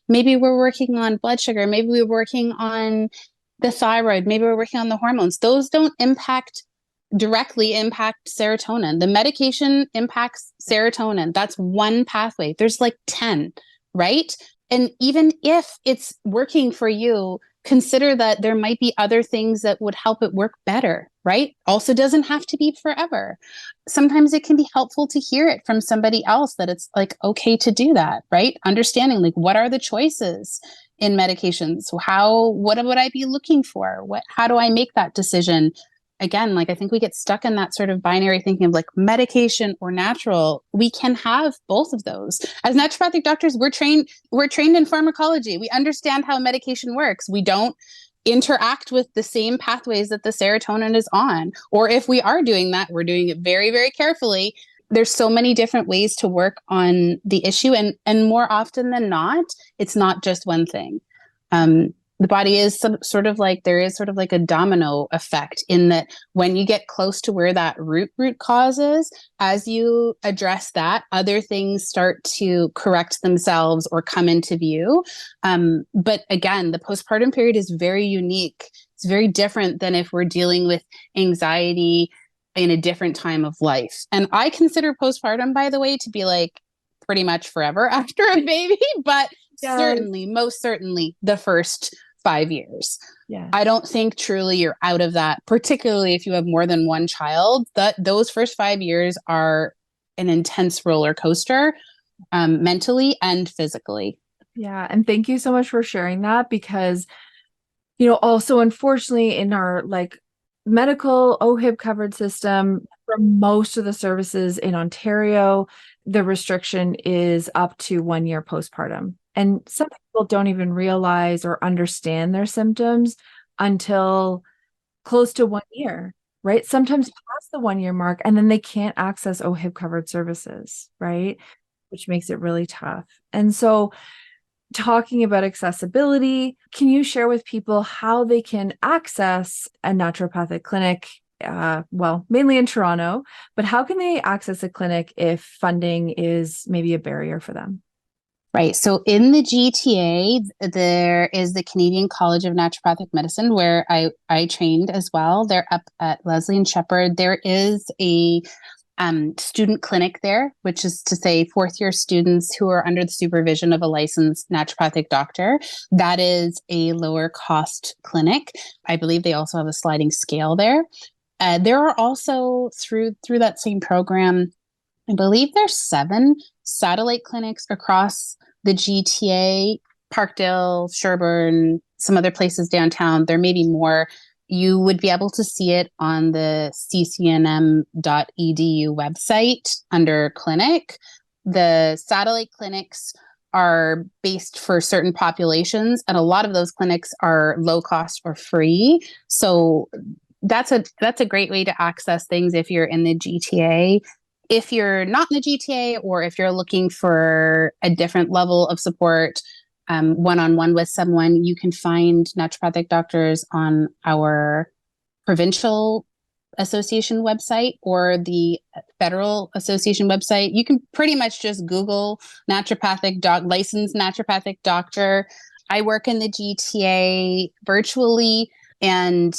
maybe we're working on blood sugar. Maybe we're working on the thyroid. Maybe we're working on the hormones. Those don't directly impact serotonin. The medication impacts serotonin. That's one pathway. There's like 10, right? And even if it's working for you consider that there might be other things that would help it work better, right? Also doesn't have to be forever. Sometimes it can be helpful to hear it from somebody else that it's like okay to do that, right? Understanding like what are the choices in medications? What would I be looking for? How do I make that decision? Again, like I think we get stuck in that sort of binary thinking of like medication or natural. We can have both of those. As naturopathic doctors, we're trained in pharmacology. We understand how medication works. We don't interact with the same pathways that the serotonin is on. Or if we are doing that, we're doing it very, very carefully. There's so many different ways to work on the issue. And more often than not, it's not just one thing. The body is sort of like a domino effect in that when you get close to where that root cause is, as you address that, other things start to correct themselves or come into view. But again, the postpartum period is very unique. It's very different than if we're dealing with anxiety in a different time of life. And I consider postpartum, by the way, to be like pretty much forever after a baby, but most certainly the first 5 years. Yeah. I don't think truly you're out of that, particularly if you have more than one child, that those first 5 years are an intense roller coaster, mentally and physically. Yeah. And thank you so much for sharing that because, also unfortunately in our like medical OHIP covered system for most of the services in Ontario, the restriction is up to 1 year postpartum. And some people don't even realize or understand their symptoms until close to 1 year, right? Sometimes past the 1 year mark, and then they can't access OHIP covered services, right? Which makes it really tough. And so talking about accessibility, can you share with people how they can access a naturopathic clinic? Mainly in Toronto, but how can they access a clinic if funding is maybe a barrier for them? Right. So in the GTA, there is the Canadian College of Naturopathic Medicine where I trained as well. They're up at Leslie and Shepherd. There is a student clinic there, which is to say fourth year students who are under the supervision of a licensed naturopathic doctor. That is a lower cost clinic. I believe they also have a sliding scale there. There are also through that same program, I believe there's 7 satellite clinics across the GTA, Parkdale, Sherbourne, some other places downtown. There may be more. You would be able to see it on the ccnm.edu website under clinic. The satellite clinics are based for certain populations, and a lot of those clinics are low cost or free. So that's a great way to access things if you're in the GTA. If you're not in the GTA, or if you're looking for a different level of support, one-on-one with someone, you can find naturopathic doctors on our provincial association website or the federal association website. You can pretty much just Google licensed naturopathic doctor. I work in the GTA virtually, and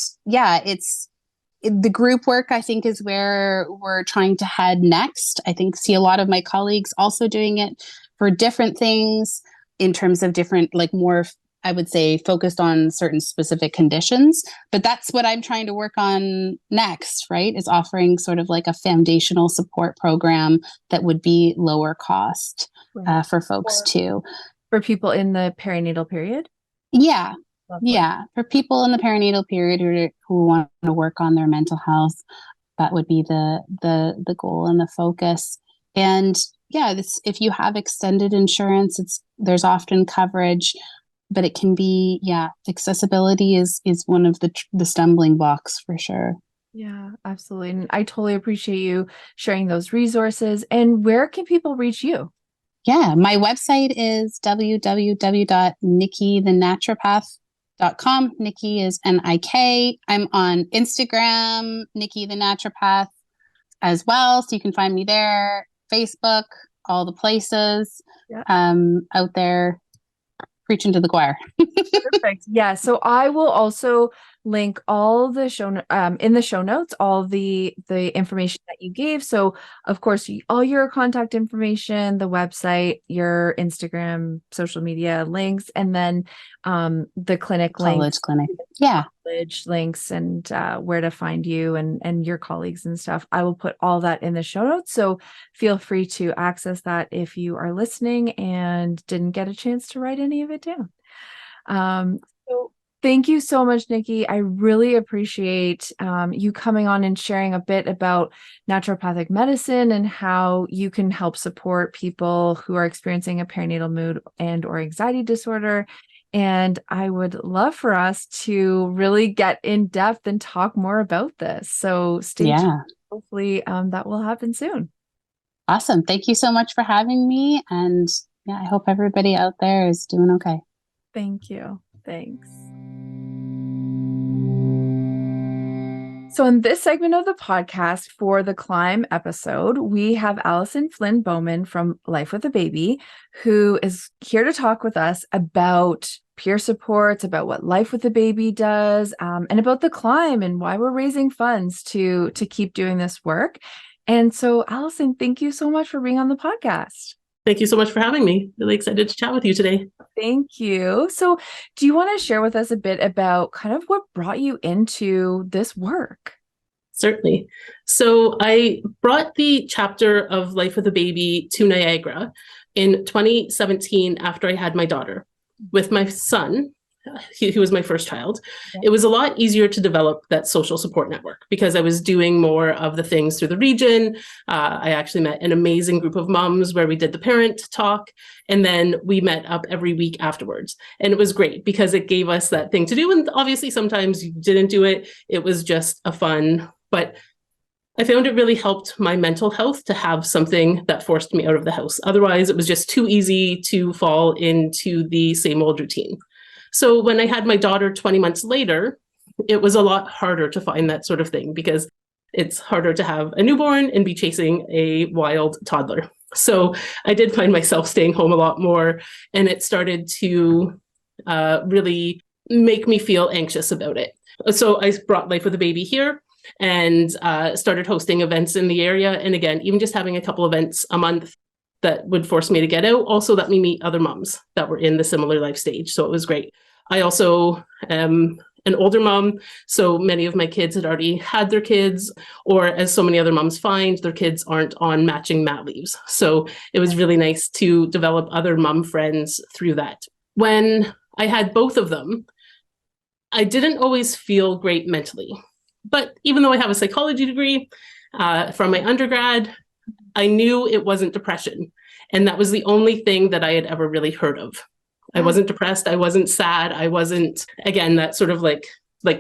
the group work, I think, is where we're trying to head next. I think see a lot of my colleagues also doing it for different things in terms of different, like more, I would say, focused on certain specific conditions. But that's what I'm trying to work on next, right? Is offering sort of like a foundational support program that would be lower cost for folks too. For people in the perinatal period? Yeah. Lovely. Yeah. For people in the perinatal period who want to work on their mental health, that would be the goal and the focus. And if you have extended insurance, there's often coverage, but it can be, accessibility is one of the stumbling blocks for sure. Yeah, absolutely. And I totally appreciate you sharing those resources. And where can people reach you? Yeah, my website is www.nikkithenaturopath.com. Nikki is Nik. I'm on Instagram, Nikki the Naturopath as well. So you can find me there, Facebook, all the places out there preaching to the choir. Perfect. Yeah. So I will also link all the in the show notes, all the information that you gave. So of course, all your contact information, the website, your Instagram, social media links, and then the clinic college links, clinic. Yeah. College links, and where to find you and your colleagues and stuff. I will put all that in the show notes. So feel free to access that if you are listening and didn't get a chance to write any of it down. So thank you so much, Nikki. I really appreciate you coming on and sharing a bit about naturopathic medicine and how you can help support people who are experiencing a perinatal mood and or anxiety disorder. And I would love for us to really get in depth and talk more about this. So stay tuned. Hopefully that will happen soon. Awesome. Thank you so much for having me. And yeah, I hope everybody out there is doing okay. Thank you. Thanks. So in this segment of the podcast for the Climb episode, we have Allison Flynn-Bowman from Life with a Baby, who is here to talk with us about peer supports, about what Life with a Baby does, and about the Climb and why we're raising funds to keep doing this work. And so, Allison, thank you so much for being on the podcast. Thank you so much for having me. Really excited to chat with you today. Thank you. So do you want to share with us a bit about kind of what brought you into this work? Certainly. So I brought the chapter of Life with a Baby to Niagara in 2017 after I had my daughter. With my son, he was my first child. Okay. It was a lot easier to develop that social support network because I was doing more of the things through the region. I actually met an amazing group of moms where we did the parent talk, and then we met up every week afterwards. And it was great because it gave us that thing to do. And obviously sometimes you didn't do it. It was just a fun, but I found it really helped my mental health to have something that forced me out of the house. Otherwise, it was just too easy to fall into the same old routine. So when I had my daughter 20 months later, it was a lot harder to find that sort of thing because it's harder to have a newborn and be chasing a wild toddler. So I did find myself staying home a lot more, and it started to really make me feel anxious about it. So I brought Life with a Baby here and started hosting events in the area. And again, even just having a couple events a month that would force me to get out also let me meet other moms that were in the similar life stage. So it was great. I also am an older mom, so many of my kids had already had their kids, or as so many other moms find, their kids aren't on matching mat leaves. So it was really nice to develop other mom friends through that. When I had both of them, I didn't always feel great mentally. But even though I have a psychology degree from my undergrad, I knew it wasn't depression. And that was the only thing that I had ever really heard of. I wasn't depressed. I wasn't sad. I wasn't, again, that sort of like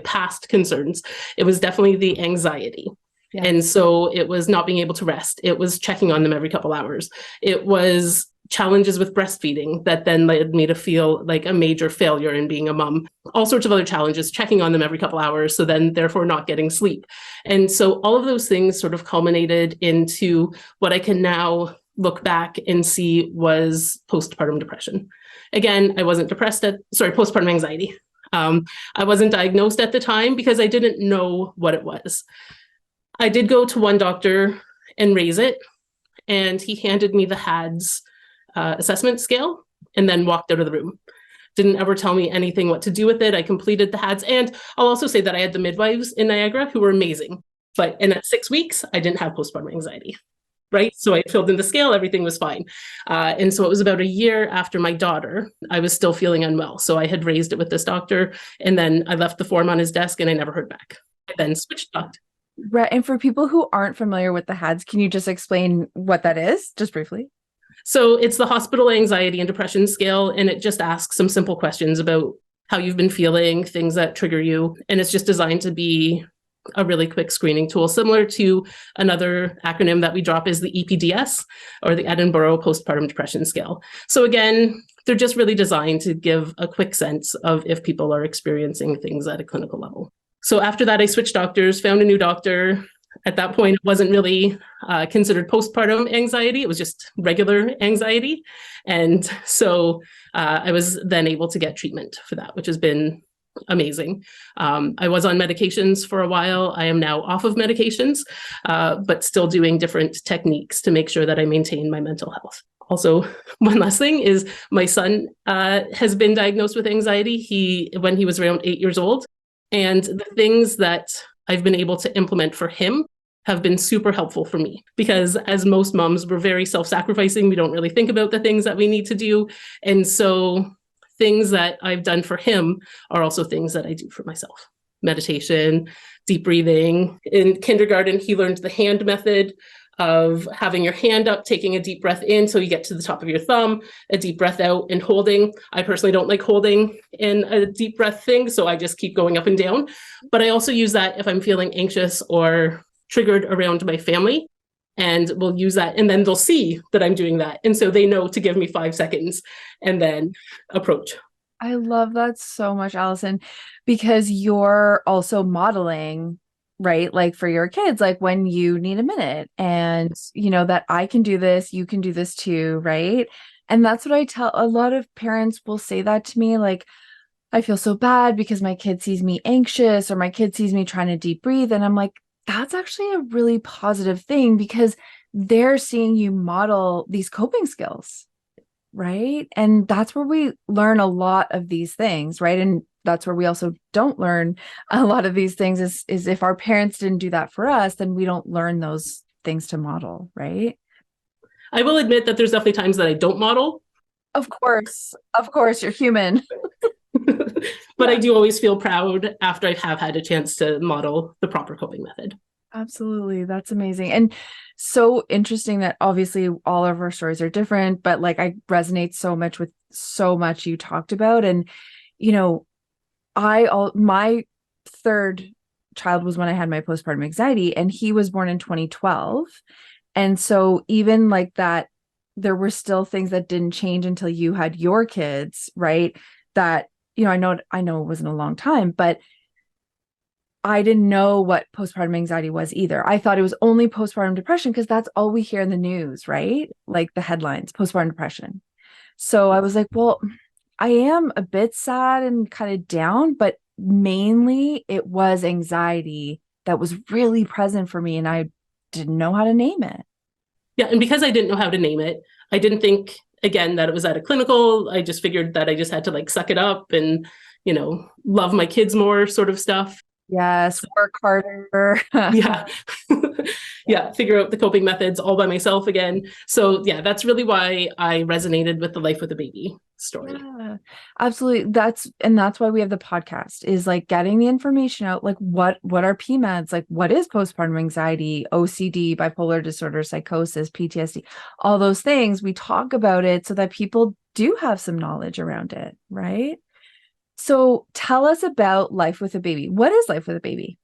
past concerns. It was definitely the anxiety. Yeah. And so it was not being able to rest. It was checking on them every couple hours. It was challenges with breastfeeding that then led me to feel like a major failure in being a mom. All sorts of other challenges, checking on them every couple hours, so then therefore not getting sleep. And so all of those things sort of culminated into what I can now look back and see was postpartum depression. Again, I wasn't postpartum anxiety. I wasn't diagnosed at the time because I didn't know what it was. I did go to one doctor and raise it, and he handed me the HADS assessment scale and then walked out of the room. Didn't ever tell me anything what to do with it. I completed the HADS, and I'll also say that I had the midwives in Niagara who were amazing. And at 6 weeks, I didn't have postpartum anxiety, right? So I filled in the scale, everything was fine. And so it was about a year after my daughter, I was still feeling unwell. So I had raised it with this doctor, and then I left the form on his desk and I never heard back. I then switched doctors. Right. And for people who aren't familiar with the HADS, can you just explain what that is, just briefly? So it's the Hospital Anxiety and Depression Scale, and it just asks some simple questions about how you've been feeling, things that trigger you. And it's just designed to be a really quick screening tool, similar to another acronym that we drop is the EPDS, or the Edinburgh Postpartum Depression Scale. So again, they're just really designed to give a quick sense of if people are experiencing things at a clinical level. So after that, I switched doctors, found a new doctor. At that point, it wasn't really considered postpartum anxiety. It was just regular anxiety. And so I was then able to get treatment for that, which has been amazing. I was on medications for a while. I am now off of medications, but still doing different techniques to make sure that I maintain my mental health. Also, one last thing is my son has been diagnosed with anxiety when he was around 8 years old. And the things that I've been able to implement for him have been super helpful for me, because as most moms, we're very self-sacrificing. We don't really think about the things that we need to do. And so things that I've done for him are also things that I do for myself. Meditation, deep breathing. In kindergarten, he learned the hand method of having your hand up, taking a deep breath in so you get to the top of your thumb, a deep breath out, and holding. I personally don't like holding in a deep breath thing, so I just keep going up and down. But I also use that if I'm feeling anxious or triggered around my family, and we'll use that, and then they'll see that I'm doing that. And so they know to give me 5 seconds and then approach. I love that so much, Allison, because you're also modeling, right? Like for your kids, like when you need a minute and that I can do this, you can do this too, right? And that's what I tell a lot of parents will say that to me, like, I feel so bad because my kid sees me anxious or my kid sees me trying to deep breathe. And I'm like, that's actually a really positive thing because they're seeing you model these coping skills, right? And that's where we learn a lot of these things, right? And that's where we also don't learn a lot of these things is if our parents didn't do that for us, then we don't learn those things to model, right? I will admit that there's definitely times that I don't model. Of course, you're human. But I do always feel proud after I have had a chance to model the proper coping method. Absolutely. That's amazing. And so interesting that obviously all of our stories are different, but like I resonate so much with so much you talked about. And, my third child was when I had my postpartum anxiety, and he was born in 2012. And so even like that, there were still things that didn't change until you had your kids, right? That, I know it wasn't a long time, but I didn't know what postpartum anxiety was either. I thought it was only postpartum depression because that's all we hear in the news, right? Like the headlines, postpartum depression. So I was like, well, I am a bit sad and kind of down, but mainly it was anxiety that was really present for me, and I didn't know how to name it. Yeah, and because I didn't know how to name it, I didn't think, again, that it was at a clinical. I just figured that I just had to like suck it up and, love my kids more sort of stuff. Yes, work harder. Yeah. Yeah, figure out the coping methods all by myself again. So yeah, that's really why I resonated with the Life with a Baby story. Yeah, absolutely. That's why we have the podcast, is like getting the information out, like what are PMADs, like what is postpartum anxiety, OCD, bipolar disorder, psychosis, PTSD, all those things. We talk about it so that people do have some knowledge around it, right? So tell us about Life with a Baby. What is Life with a Baby?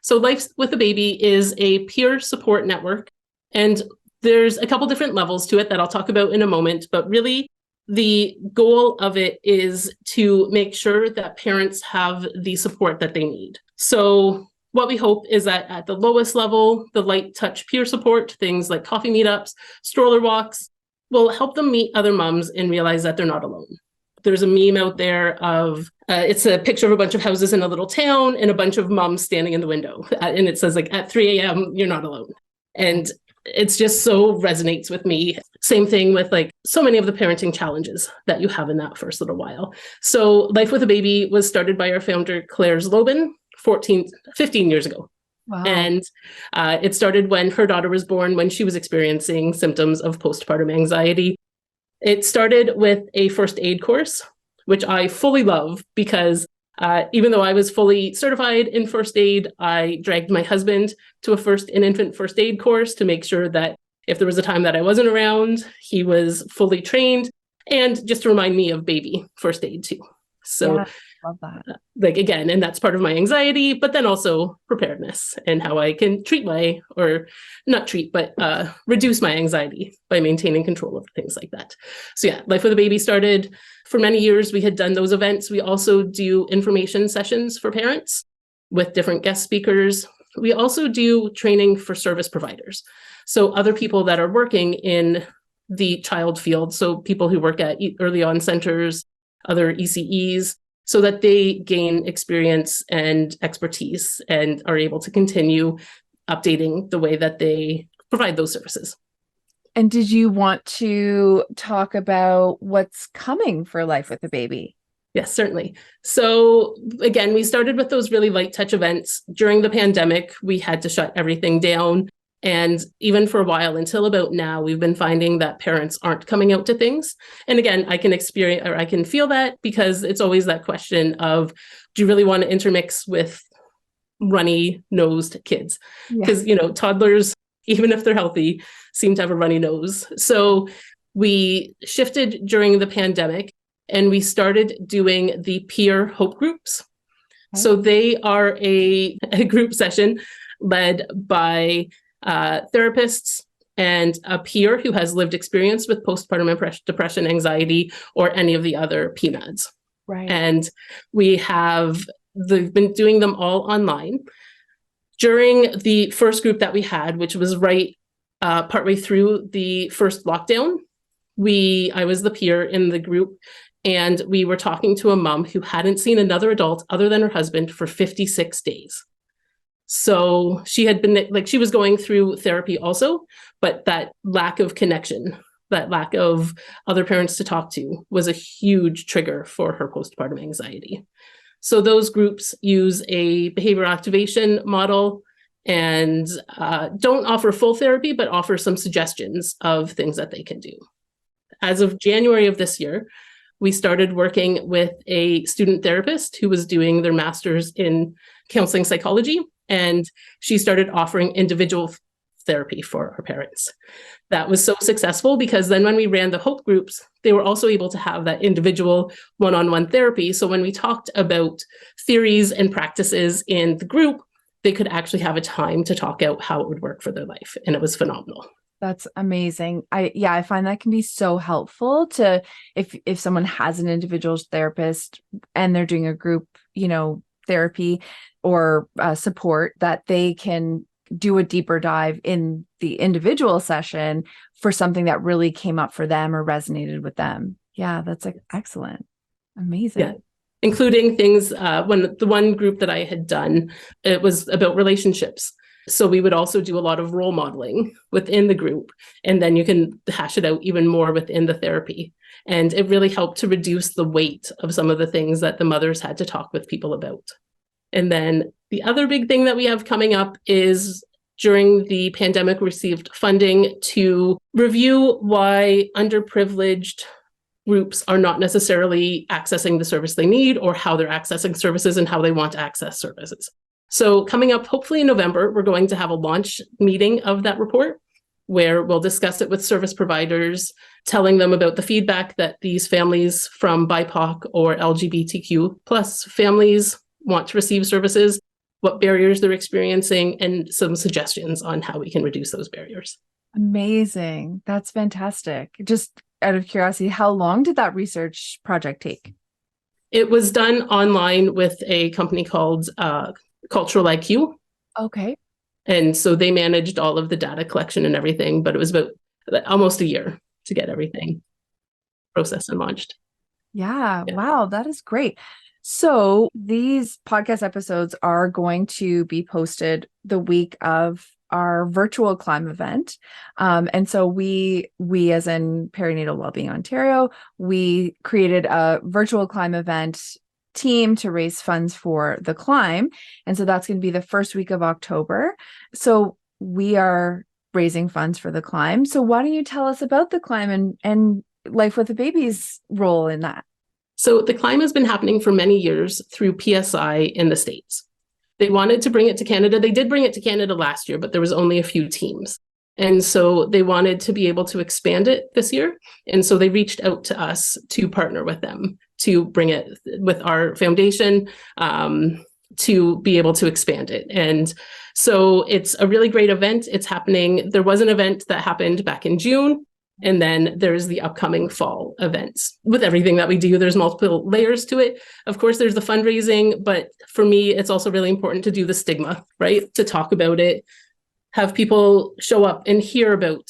So Life with a Baby is a peer support network, and there's a couple different levels to it that I'll talk about in a moment, but really the goal of it is to make sure that parents have the support that they need. So what we hope is that at the lowest level, the light touch peer support, things like coffee meetups, stroller walks, will help them meet other moms and realize that they're not alone. There's a meme out there of, it's a picture of a bunch of houses in a little town and a bunch of moms standing in the window. And it says like, at 3 a.m., you're not alone. And it's just so resonates with me. Same thing with like so many of the parenting challenges that you have in that first little while. So Life with a Baby was started by our founder, Claire Zlobin, 15 years ago. Wow. And it started when her daughter was born, when she was experiencing symptoms of postpartum anxiety. It started with a first aid course, which I fully love because even though I was fully certified in first aid, I dragged my husband to an infant first aid course to make sure that if there was a time that I wasn't around, he was fully trained, and just to remind me of baby first aid too. So yeah, love that. Like again, and that's part of my anxiety, but then also preparedness and how I can reduce my anxiety by maintaining control of things like that. So yeah, Life with a Baby started for many years. We had done those events. We also do information sessions for parents with different guest speakers. We also do training for service providers. So other people that are working in the child field. So people who work at early on centers, other ECEs, so that they gain experience and expertise and are able to continue updating the way that they provide those services. And did you want to talk about what's coming for Life with a Baby? Yes, certainly. So again, we started with those really light touch events. During the pandemic, we had to shut everything down. And even for a while, until about now, we've been finding that parents aren't coming out to things. And again, I can feel that, because it's always that question of, do you really want to intermix with runny-nosed kids? Because, toddlers, even if they're healthy, seem to have a runny nose. So we shifted during the pandemic, and we started doing the peer hope groups. Okay. So they are a group session led by therapists and a peer who has lived experience with postpartum depression, anxiety, or any of the other PMADs. Right. And they've been doing them all online. During the first group that we had, which was partway through the first lockdown, I was the peer in the group, and we were talking to a mom who hadn't seen another adult other than her husband for 56 days. So she was going through therapy also, but that lack of connection, that lack of other parents to talk to, was a huge trigger for her postpartum anxiety. So those groups use a behavioral activation model and don't offer full therapy, but offer some suggestions of things that they can do. As of January of this year, we started working with a student therapist who was doing their master's in counseling psychology, and she started offering individual therapy for her parents. That was so successful, because then when we ran the hope groups, they were also able to have that individual one-on-one therapy. So when we talked about theories and practices in the group, they could actually have a time to talk out how it would work for their life. And it was phenomenal. That's amazing. I find that can be so helpful to, if someone has an individual therapist and they're doing a group, therapy or support, that they can do a deeper dive in the individual session for something that really came up for them or resonated with them. Yeah, that's excellent. Amazing. Yeah. Including things, when the one group that I had done, it was about relationships. So we would also do a lot of role modeling within the group, and then you can hash it out even more within the therapy. And it really helped to reduce the weight of some of the things that the mothers had to talk with people about. And then the other big thing that we have coming up is, during the pandemic, we received funding to review why underprivileged groups are not necessarily accessing the service they need, or how they're accessing services and how they want to access services. So coming up, hopefully in November, we're going to have a launch meeting of that report, where we'll discuss it with service providers, telling them about the feedback that these families from BIPOC or LGBTQ plus families want to receive services, what barriers they're experiencing, and some suggestions on how we can reduce those barriers. Amazing. That's fantastic. Just out of curiosity, how long did that research project take? It was done online with a company called Cultural IQ. Okay. And so they managed all of the data collection and everything, but it was about almost a year to get everything processed and launched. Yeah. Wow. That is great. So these podcast episodes are going to be posted the week of our virtual Climb event. And so we as in Perinatal Wellbeing Ontario, we created a virtual Climb event team to raise funds for the Climb. And so that's going to be the first week of October. So we are raising funds for the Climb. So why don't you tell us about the Climb and Life with a Baby's role in that? So the Climb has been happening for many years through PSI in the States. They wanted to bring it to Canada. They did bring it to Canada last year, but there was only a few teams. And so they wanted to be able to expand it this year. And so they reached out to us to partner with them to bring it with our foundation, to be able to expand it. And so it's a really great event. It's happening. There was an event that happened back in June. And then there's the upcoming fall events. With everything that we do, there's multiple layers to it. Of course, there's the fundraising, but for me, it's also really important to do the stigma, right? To talk about it, have people show up and hear about,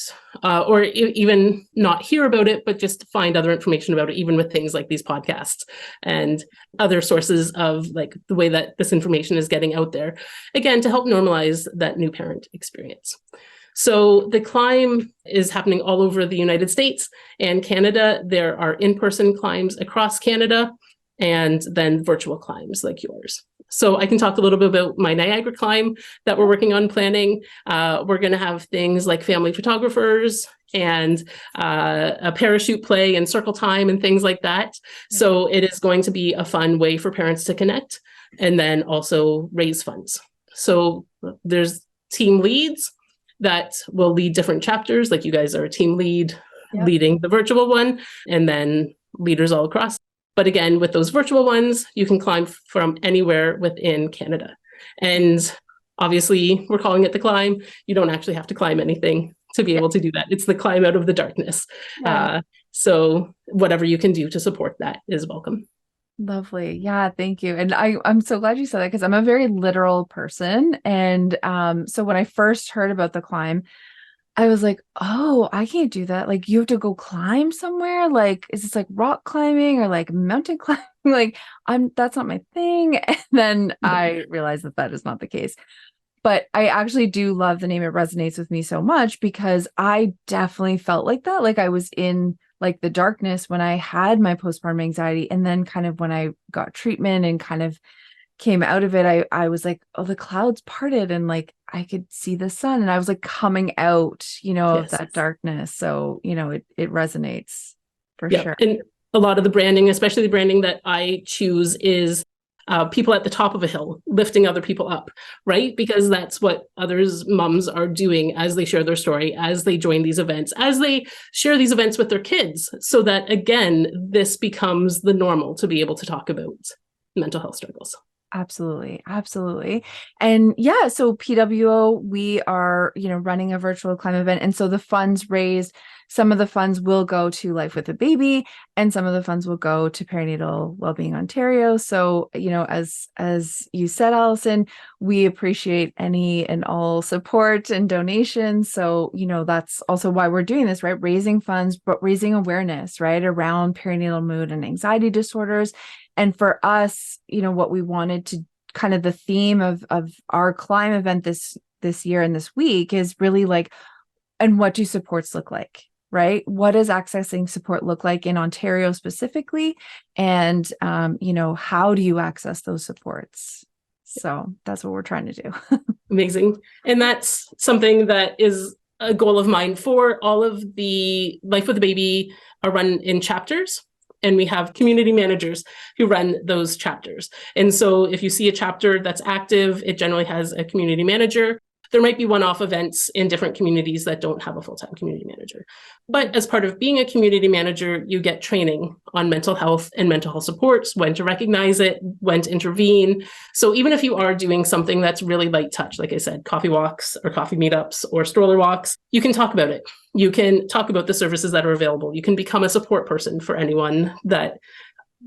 or even not hear about it, but just find other information about it, even with things like these podcasts and other sources of like the way that this information is getting out there, again, to help normalize that new parent experience. So the climb is happening all over the United States and Canada. There are in-person climbs across Canada and then virtual climbs like yours. So I can talk a little bit about my Niagara climb that we're working on planning. We're going to have things like family photographers and a parachute play and circle time and things like that. So it is going to be a fun way for parents to connect and then also raise funds. So there's team leads that will lead different chapters, like you guys are a team lead leading the virtual one, and then leaders all across. But again, with those virtual ones, you can climb from anywhere within Canada. And obviously, we're calling it the climb. You don't actually have to climb anything to be able to do that. It's the climb out of the darkness. So whatever you can do to support that is welcome. Lovely. Yeah, thank you. And I'm so glad you said that because I'm a very literal person. And so when I first heard about the climb, I was like, oh, I can't do that. Like, you have to go climb somewhere. Like, is this like rock climbing or like mountain climbing? Like, that's not my thing. And then I realized that that is not the case. But I actually do love the name. It resonates with me so much because I definitely felt like that. Like I was in like the darkness when I had my postpartum anxiety. And then kind of when I got treatment and kind of came out of it, I was like, oh, the clouds parted and like I could see the sun and I was like coming out, of that darkness. So, it resonates for sure. And a lot of the branding, especially the branding that I choose, is people at the top of a hill lifting other people up, right? Because that's what others moms are doing as they share their story, as they join these events, as they share these events with their kids, so that again, this becomes the normal to be able to talk about mental health struggles. Absolutely. Absolutely. And yeah, so PWO, we are, running a virtual climb event. And so the funds raised, some of the funds will go to Life with a Baby and some of the funds will go to Perinatal Wellbeing Ontario. So, as you said, Allison, we appreciate any and all support and donations. So, that's also why we're doing this, right? Raising funds, but raising awareness, right? Around perinatal mood and anxiety disorders. And for us, what we wanted to kind of the theme of our climb event this year and this week is really like, and what do supports look like, right? What does accessing support look like in Ontario specifically? And, how do you access those supports? So that's what we're trying to do. Amazing. And that's something that is a goal of mine for all of the Life with a Baby are run in chapters. And we have community managers who run those chapters. And so if you see a chapter that's active, it generally has a community manager. There might be one-off events in different communities that don't have a full-time community manager. But as part of being a community manager, you get training on mental health and mental health supports, when to recognize it, when to intervene. So even if you are doing something that's really light touch, like I said, coffee walks or coffee meetups or stroller walks, you can talk about it. You can talk about the services that are available. You can become a support person for anyone that,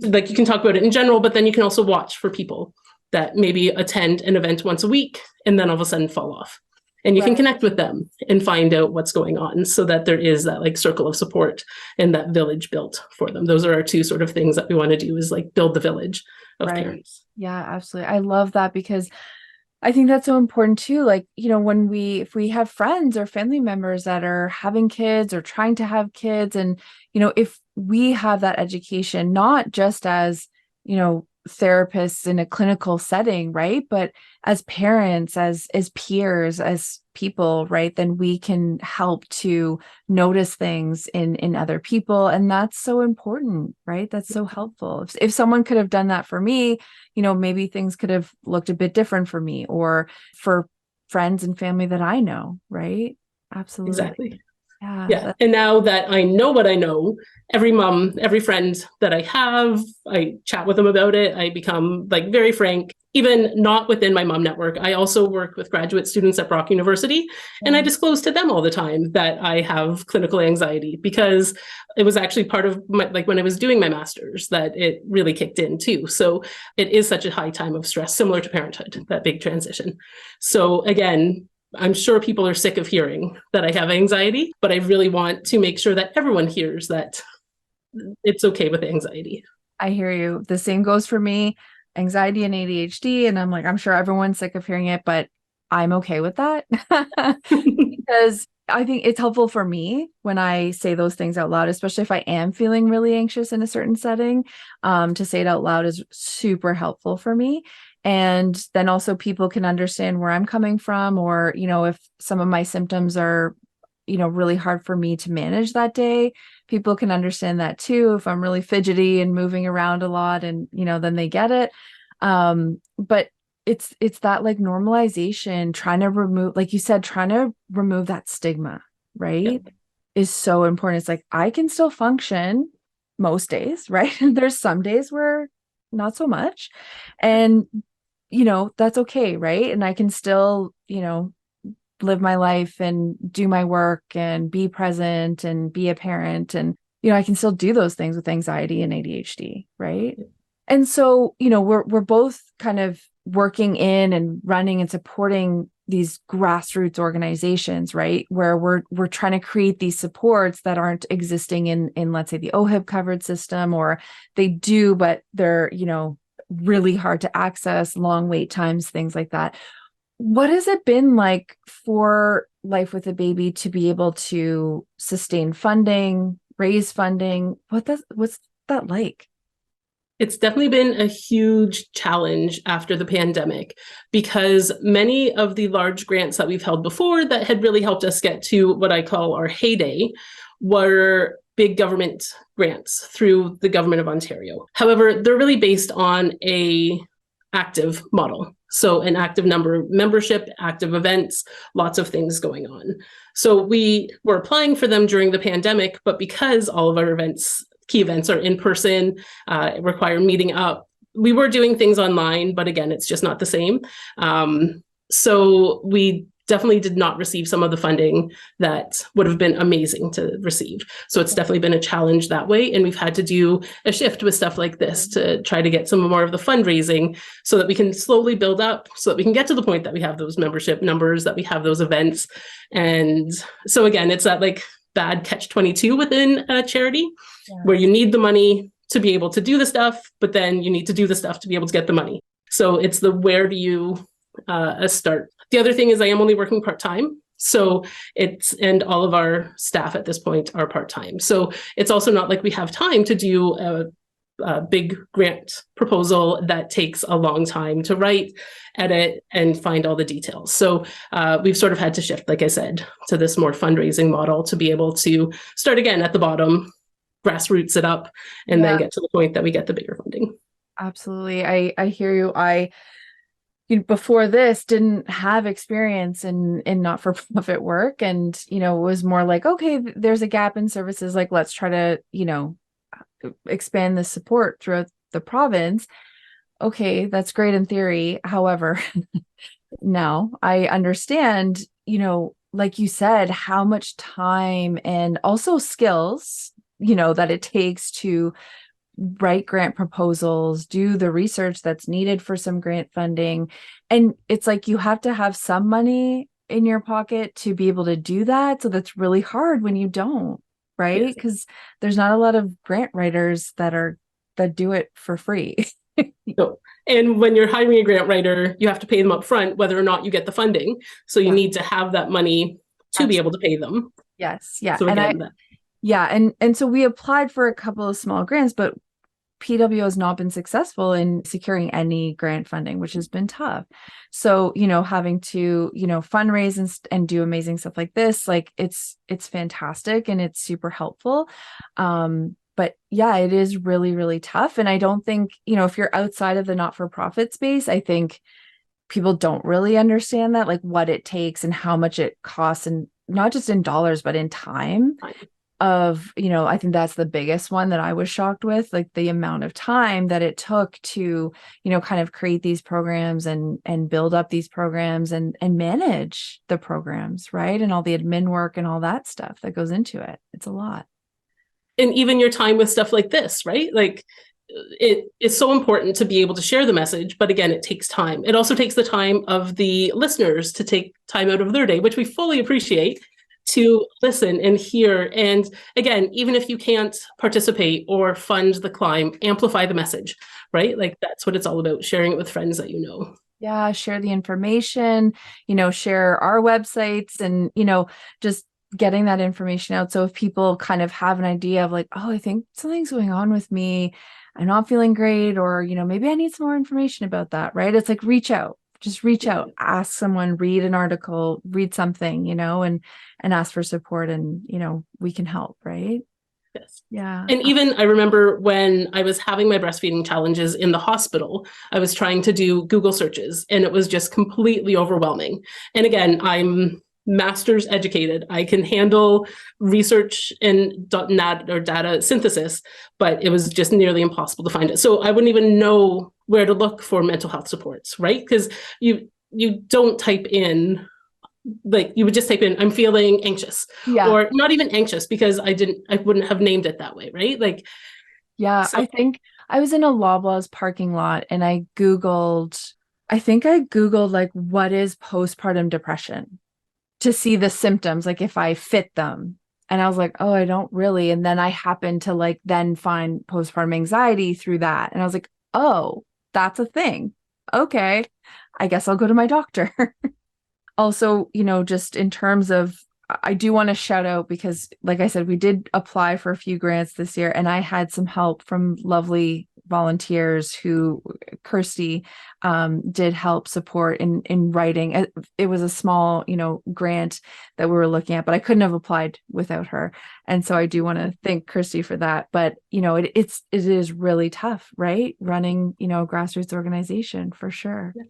like, you can talk about it in general, but then you can also watch for people that maybe attend an event once a week and then all of a sudden fall off. And you can connect with them and find out what's going on so that there is that like circle of support and that village built for them. Those are our two sort of things that we want to do, is like build the village of parents. Yeah, absolutely. I love that because I think that's so important too. Like, if we have friends or family members that are having kids or trying to have kids, and, if we have that education, not just as, therapists in a clinical setting, right? But as parents, as peers, as people, right? Then we can help to notice things in other people. And that's so important, right? That's so helpful. If someone could have done that for me, maybe things could have looked a bit different for me or for friends and family that I know, right? Absolutely. Exactly. Yeah. And now that I know what I know, every mom, every friend that I have, I chat with them about it. I become like very frank, even not within my mom network. I also work with graduate students at Brock University, and I disclose to them all the time that I have clinical anxiety, because it was actually part of my, like when I was doing my master's, that it really kicked in too. So it is such a high time of stress, similar to parenthood, that big transition. So again, I'm sure people are sick of hearing that I have anxiety, but I really want to make sure that everyone hears that it's okay with anxiety. I hear you. The same goes for me, anxiety and ADHD. And I'm like, I'm sure everyone's sick of hearing it, but I'm okay with that because I think it's helpful for me when I say those things out loud, especially if I am feeling really anxious in a certain setting. To say it out loud is super helpful for me. And then also people can understand where I'm coming from, or, if some of my symptoms are, really hard for me to manage that day, people can understand that too. If I'm really fidgety and moving around a lot and, then they get it. But it's that like normalization, trying to remove, like you said, trying to remove that stigma, right? Yeah. Is so important. It's like, I can still function most days, right? There's some days where not so much. And, that's okay. Right. And I can still, live my life and do my work and be present and be a parent. And, I can still do those things with anxiety and ADHD. Right. And so, we're both kind of working in and running and supporting these grassroots organizations, right? Where we're trying to create these supports that aren't existing in let's say the OHIP covered system, or they do, but they're, really hard to access, long wait times, things like that. What has it been like for Life with a Baby to be able to sustain funding, raise funding? What's that like? It's definitely been a huge challenge after the pandemic, because many of the large grants that we've held before that had really helped us get to what I call our heyday were big government grants through the government of Ontario. However, they're really based on a active model. So an active membership, active events, lots of things going on. So we were applying for them during the pandemic, but because all of our key events are in person, require meeting up, we were doing things online, but again, it's just not the same. So we definitely did not receive some of the funding that would have been amazing to receive. So it's definitely been a challenge that way. And we've had to do a shift with stuff like this to try to get some more of the fundraising so that we can slowly build up, so that we can get to the point that we have those membership numbers, that we have those events. And so again, it's that like bad catch-22 within a charity, where you need the money to be able to do the stuff, but then you need to do the stuff to be able to get the money. So it's the where do you start. The other thing is I am only working part-time. So and all of our staff at this point are part-time. So it's also not like we have time to do a big grant proposal that takes a long time to write, edit, and find all the details. So we've sort of had to shift, like I said, to this more fundraising model to be able to start again at the bottom, grassroots it up, and then get to the point that we get the bigger funding. Absolutely. I hear you. Before this didn't have experience in not-for-profit work, and it was more like, okay, there's a gap in services, like let's try to expand the support throughout the province. Okay, that's great in theory. However, now I understand, like you said, how much time and also skills that it takes to write grant proposals, do the research that's needed for some grant funding. And it's like you have to have some money in your pocket to be able to do that. So that's really hard when you don't, right? Because there's not a lot of grant writers that do it for free. No. And when you're hiring a grant writer, you have to pay them up front, whether or not you get the funding. So you need to have that money to be able to pay them. Yes. Yeah. So again, and so we applied for a couple of small grants, but PW has not been successful in securing any grant funding, which has been tough. So, having to, fundraise and do amazing stuff like this, like it's fantastic and it's super helpful. But yeah, it is really, really tough. And I don't think, if you're outside of the not-for-profit space, I think people don't really understand that, like what it takes and how much it costs, and not just in dollars, but in time. I think that's the biggest one that I was shocked with, like the amount of time that it took to, kind of create these programs and build up these programs and manage the programs, right? And all the admin work and all that stuff that goes into it. It's a lot. And even your time with stuff like this, right? Like it is so important to be able to share the message. But again, it takes time. It also takes the time of the listeners to take time out of their day, which we fully appreciate, to listen and hear. And again, even if you can't participate or fund the climb, amplify the message, right? Like that's what it's all about, sharing it with friends that you know. Yeah, share the information, share our websites and, just getting that information out. So if people kind of have an idea of like, oh, I think something's going on with me, I'm not feeling great, or, maybe I need some more information about that, right? It's like, just reach out, ask someone, read an article, read something, and ask for support, and, we can help, right? Yes. Yeah. And even I remember when I was having my breastfeeding challenges in the hospital, I was trying to do Google searches and it was just completely overwhelming. And again, I'm master's educated. I can handle research and data synthesis, but it was just nearly impossible to find it. So I wouldn't even know where to look for mental health supports, right? Because you don't type in, like you would just type in, I'm feeling anxious, or not even anxious, because I wouldn't have named it that way, right? Like, yeah, so I think I was in a Loblaws parking lot and I Googled like, what is postpartum depression, to see the symptoms, like if I fit them. And I was like, oh, I don't really. And then I happened to like then find postpartum anxiety through that. And I was like, oh, that's a thing. Okay, I guess I'll go to my doctor. Also, just in terms of, I do want to shout out, because like I said, we did apply for a few grants this year and I had some help from lovely volunteers who, Kirsty, did help support in writing. It was a small, grant that we were looking at, but I couldn't have applied without her. And so I do want to thank Kirsty for that. But, it is really tough, right? Running, a grassroots organization, for sure. Yeah.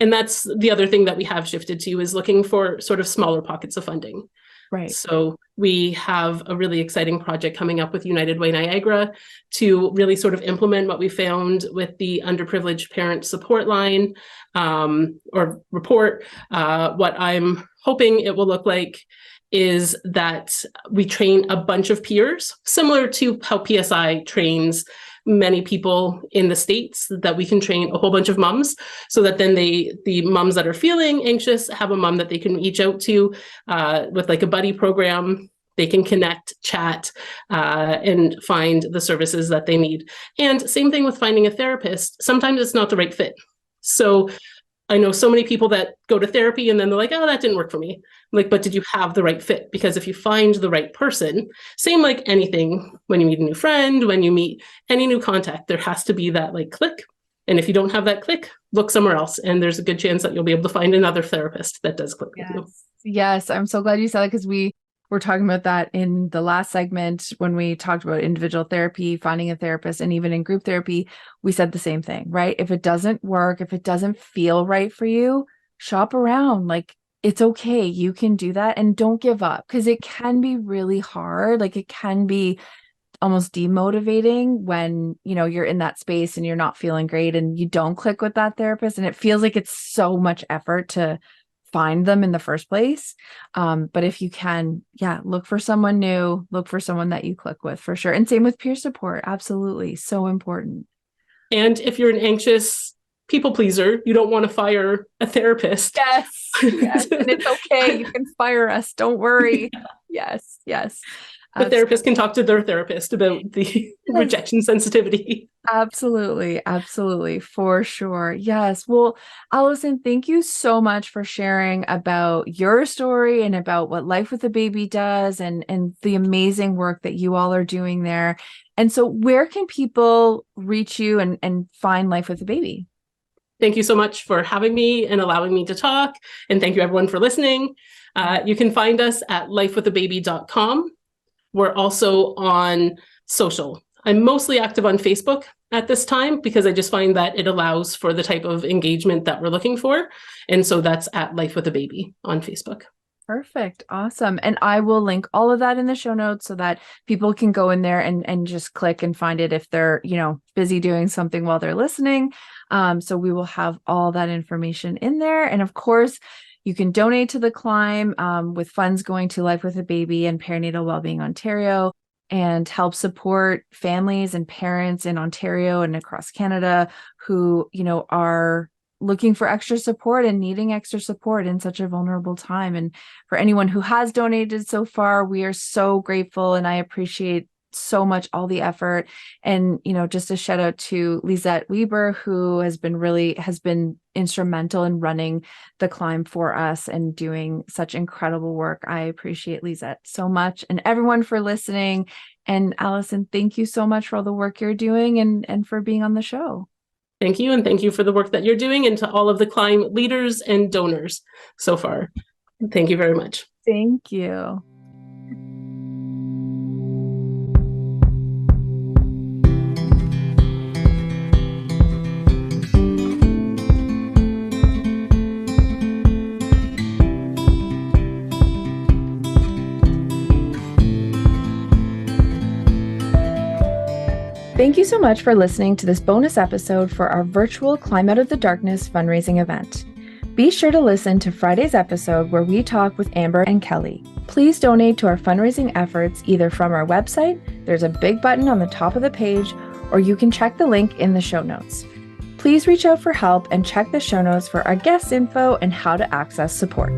And that's the other thing that we have shifted to, is looking for sort of smaller pockets of funding. Right. So we have a really exciting project coming up with United Way Niagara to really sort of implement what we found with the underprivileged parent support line, or report. What I'm hoping it will look like is that we train a bunch of peers, similar to how PSI trains many people in the States, that we can train a whole bunch of moms, so that then the moms that are feeling anxious have a mom that they can reach out to with like a buddy program. They can connect, chat, and find the services that they need. And same thing with finding a therapist. Sometimes it's not the right fit. So I know so many people that go to therapy and then they're like, oh, that didn't work for me. I'm like, but did you have the right fit? Because if you find the right person, same like anything, when you meet a new friend, when you meet any new contact, there has to be that like click. And if you don't have that click, look somewhere else. And there's a good chance that you'll be able to find another therapist that does click with you. Yes, I'm so glad you said that, because we were talking about that in the last segment when we talked about individual therapy, finding a therapist, and even in group therapy, we said the same thing, right? If it doesn't work, if it doesn't feel right for you, shop around. Like, it's okay. You can do that, and don't give up, because it can be really hard. Like, it can be almost demotivating when, you're in that space and you're not feeling great and you don't click with that therapist, and it feels like it's so much effort to find them in the first place. But if you can, look for someone new, look for someone that you click with, for sure. And same with peer support. Absolutely. So important. And if you're an anxious people pleaser, you don't want to fire a therapist. Yes. And it's okay. You can fire us. Don't worry. Yes. The therapist can talk to their therapist about the rejection sensitivity. Absolutely. For sure. Yes. Well, Allison, thank you so much for sharing about your story and about what Life with a Baby does, and the amazing work that you all are doing there. And so where can people reach you and find Life with a Baby? Thank you so much for having me and allowing me to talk. And thank you everyone for listening. You can find us at lifewithababy.com. We're also on social. I'm mostly active on Facebook at this time, because I just find that it allows for the type of engagement that we're looking for. And so that's at Life with a Baby on Facebook. Perfect. Awesome. And I will link all of that in the show notes so that people can go in there and just click and find it if they're, busy doing something while they're listening. So we will have all that information in there. And of course, you can donate to the climb with funds going to Life with a Baby and Perinatal Wellbeing Ontario. and help support families and parents in Ontario and across Canada who, are looking for extra support and needing extra support in such a vulnerable time. And for anyone who has donated so far, we are so grateful, and I appreciate so much all the effort. And just a shout out to Lisette Weber, who has been instrumental in running the climb for us and doing such incredible work. I appreciate Lisette so much, and everyone for listening. And Allison, thank you so much for all the work you're doing and for being on the show. Thank you. And thank you for the work that you're doing, and to all of the climb leaders and donors so far. Thank you very much. Thank you. Thank you so much for listening to this bonus episode for our virtual Climb Out of the Darkness fundraising event. Be sure to listen to Friday's episode where we talk with Amber and Kelly. Please donate to our fundraising efforts either from our website, there's a big button on the top of the page, or you can check the link in the show notes. Please reach out for help and check the show notes for our guest info and how to access support.